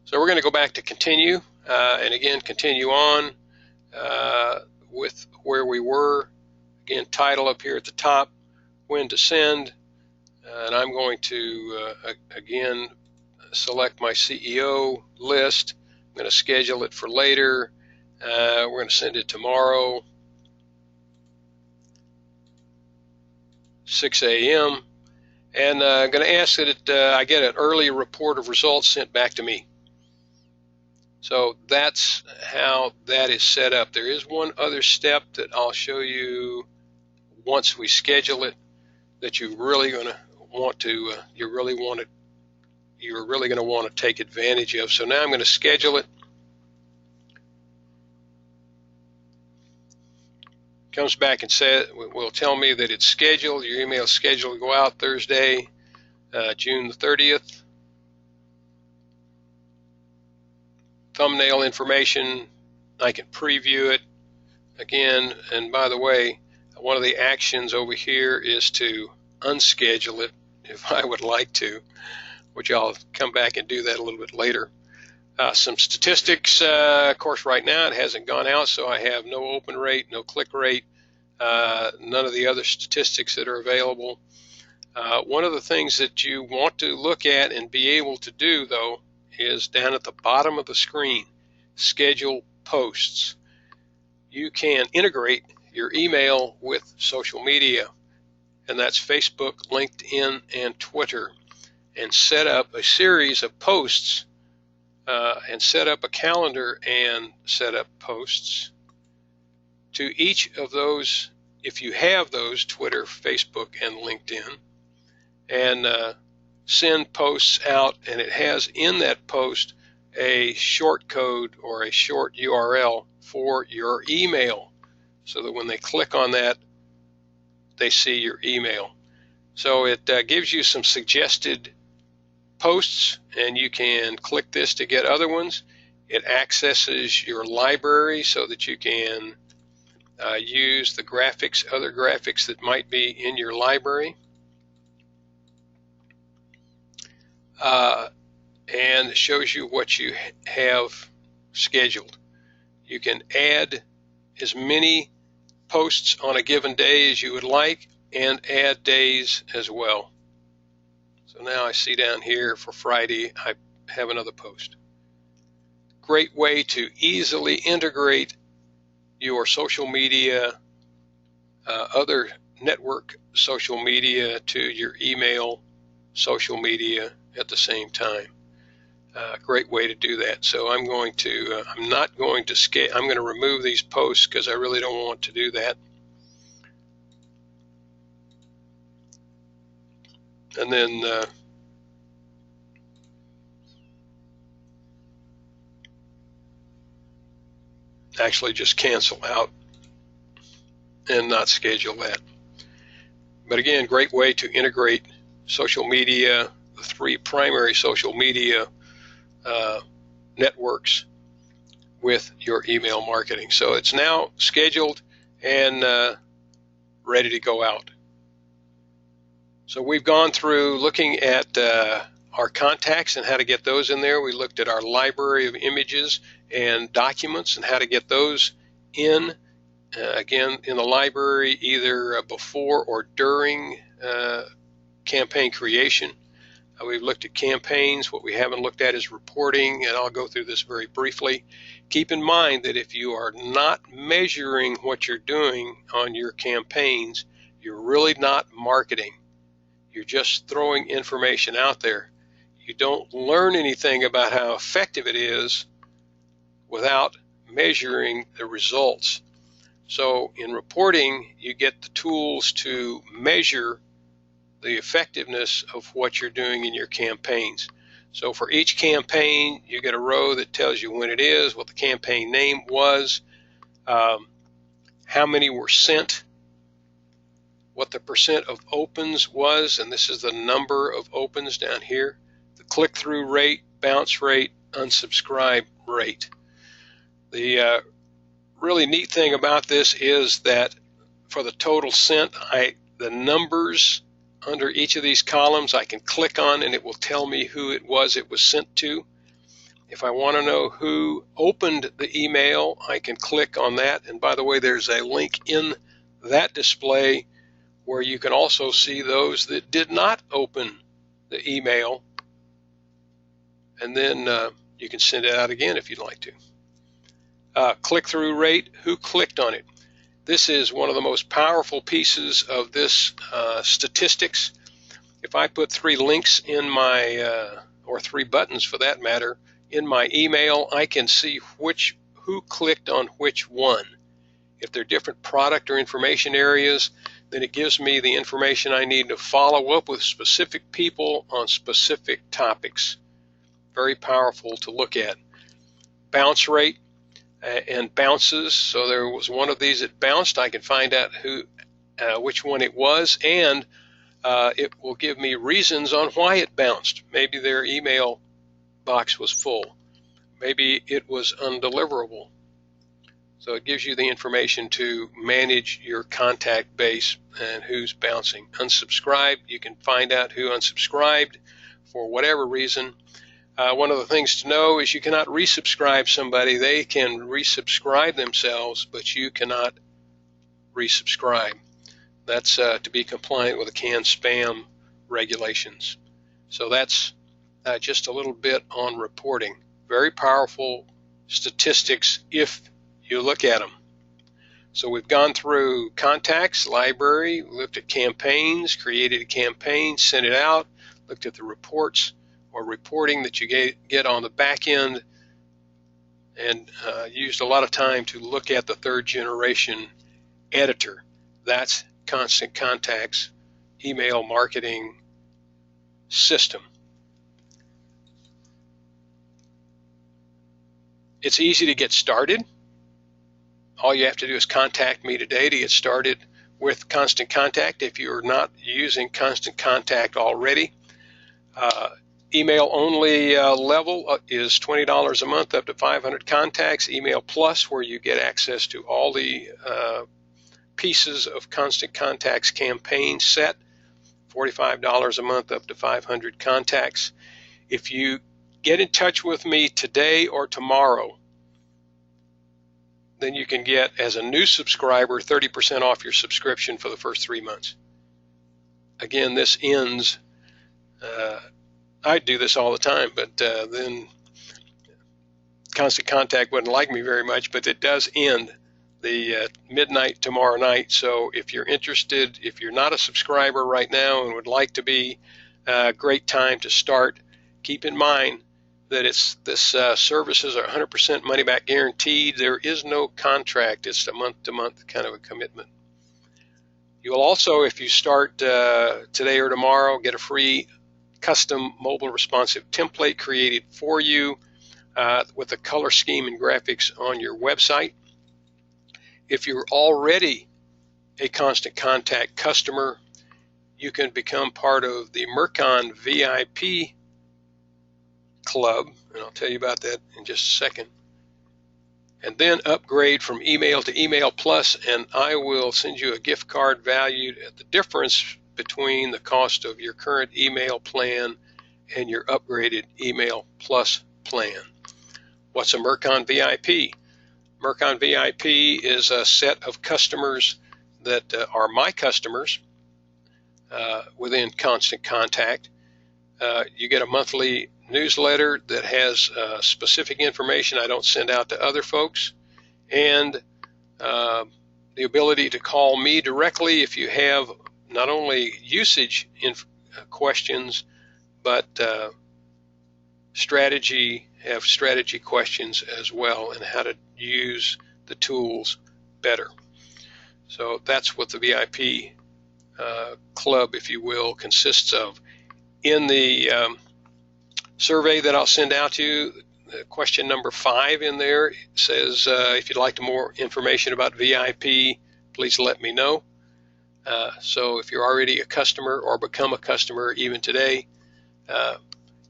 So we're going to go back to continue, and again, continue on with where we were. Again, title up here at the top, when to send, and I'm going to, again, select my CEO list. I'm going to schedule it for later. We're going to send it tomorrow, 6 a.m., and I'm going to ask that I get an early report of results sent back to me. So that's how that is set up. There is one other step that I'll show you once we schedule it that you're really going to want to you're really going to want to take advantage of. So now I'm going to schedule it. Comes back and says, will tell me that it's scheduled. Your email is scheduled to go out Thursday, June the 30th. Thumbnail information, I can preview it again. And by the way, one of the actions over here is to unschedule it if I would like to, which I'll come back and do that a little bit later. Some statistics, of course, right now it hasn't gone out, so I have no open rate, no click rate, none of the other statistics that are available. One of the things that you want to look at and be able to do, though, is down at the bottom of the screen, schedule posts. You can integrate your email with social media, and that's Facebook, LinkedIn, and Twitter, and set up a series of posts and set up a calendar and set up posts to each of those, if you have those, Twitter, Facebook, and LinkedIn, and send posts out, and it has in that post a short code or a short URL for your email, so that when they click on that, they see your email. So it gives you some suggested posts, and you can click this to get other ones. It accesses your library so that you can use the graphics, other graphics that might be in your library. And it shows you what you have scheduled. You can add as many posts on a given day as you would like, and add days as well. So now I see down here for Friday, I have another post. great way to easily integrate your social media, other network social media to your email social media at the same time. Great way to do that. So I'm going to, I'm not going to scale, I'm going to remove these posts because I really don't want to do that. And then actually just cancel out and not schedule that. But again, great way to integrate social media, the 3 primary social media networks with your email marketing. So it's now scheduled and ready to go out. So we've gone through looking at our contacts and how to get those in there. We looked at our library of images and documents and how to get those in. Again, in the library, either before or during campaign creation. We've looked at campaigns. What we haven't looked at is reporting, and I'll go through this very briefly. Keep in mind that if you are not measuring what you're doing on your campaigns, you're really not marketing. You're just throwing information out there. You don't learn anything about how effective it is without measuring the results. So in reporting, you get the tools to measure the effectiveness of what you're doing in your campaigns. So for each campaign, you get a row that tells you when it is, what the campaign name was, how many were sent, what the percent of opens was, and this is the number of opens down here, the click-through rate, bounce rate, unsubscribe rate. The really neat thing about this is that for the total sent, the numbers under each of these columns I can click on and it will tell me who it was sent to. If I want to know who opened the email, I can click on that. And by the way, there's a link in that display where you can also see those that did not open the email. And then you can send it out again if you'd like to. Click-through rate, who clicked on it. This is one of the most powerful pieces of this statistics. If I put 3 links in my, or 3 buttons for that matter, in my email, I can see who clicked on which one. If they're different product or information areas, then it gives me the information I need to follow up with specific people on specific topics. Very powerful to look at. Bounce rate and bounces. So there was one of these that bounced. I can find out which one it was, and it will give me reasons on why it bounced. Maybe their email box was full. Maybe it was undeliverable. So it gives you the information to manage your contact base and who's bouncing. Unsubscribed, you can find out who unsubscribed for whatever reason. One of the things to know is you cannot resubscribe somebody. They can resubscribe themselves, but you cannot resubscribe. That's to be compliant with the CAN spam regulations. So that's just a little bit on reporting. Very powerful statistics if you look at them. So we've gone through contacts, library, looked at campaigns, created a campaign, sent it out, looked at the reports or reporting that you get on the back end, and used a lot of time to look at the 3rd generation editor. That's Constant Contact's email marketing system. It's easy to get started. All you have to do is contact me today to get started with Constant Contact if you're not using Constant Contact already. Email only level is $20 a month up to 500 contacts. Email Plus, where you get access to all the pieces of Constant Contact's campaign set, $45 a month up to 500 contacts. If you get in touch with me today or tomorrow, then you can get, as a new subscriber, 30% off your subscription for the first 3 months. Again, this ends, I do this all the time, but then Constant Contact wouldn't like me very much, but it does end the midnight tomorrow night. So if you're interested, if you're not a subscriber right now and would like to be, great time to start. Keep in mind that this services are 100% money back guaranteed. There is no contract. It's a month-to-month kind of a commitment. You'll also, if you start today or tomorrow, get a free custom mobile responsive template created for you with a color scheme and graphics on your website. If you're already a Constant Contact customer, you can become part of the Murcon VIP club, and I'll tell you about that in just a second. And then upgrade from email to email plus, and I will send you a gift card valued at the difference between the cost of your current email plan and your upgraded email plus plan. What's a Murcon VIP? Murcon VIP is a set of customers that are my customers within Constant Contact. You get a monthly newsletter that has specific information I don't send out to other folks, and the ability to call me directly if you have not only usage questions, but strategy questions as well, and how to use the tools better. So that's what the VIP club, if you will, consists of. In the survey that I'll send out to you, question number 5 in there says, if you'd like more information about VIP, please let me know. So if you're already a customer or become a customer even today,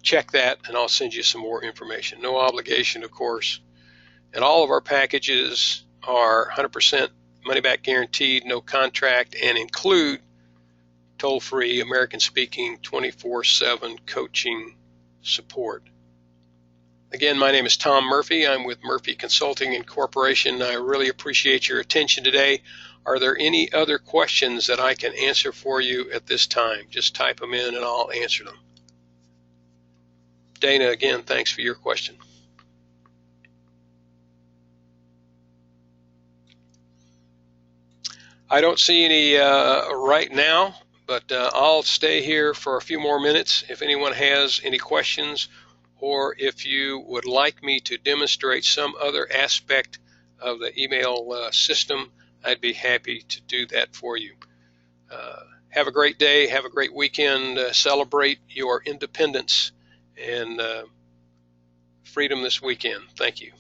check that and I'll send you some more information. No obligation, of course. And all of our packages are 100% money back guaranteed, no contract, and include toll-free American speaking 24/7 coaching support. Again, my name is Tom Murphy. I'm with Murphy Consulting Incorporation. I really appreciate your attention today. Are there any other questions that I can answer for you at this time? Just type them in and I'll answer them. Dana, again, thanks for your question. I don't see any right now, but I'll stay here for a few more minutes if anyone has any questions, or if you would like me to demonstrate some other aspect of the email system, I'd be happy to do that for you. Have a great day. Have a great weekend. Celebrate your independence and freedom this weekend. Thank you.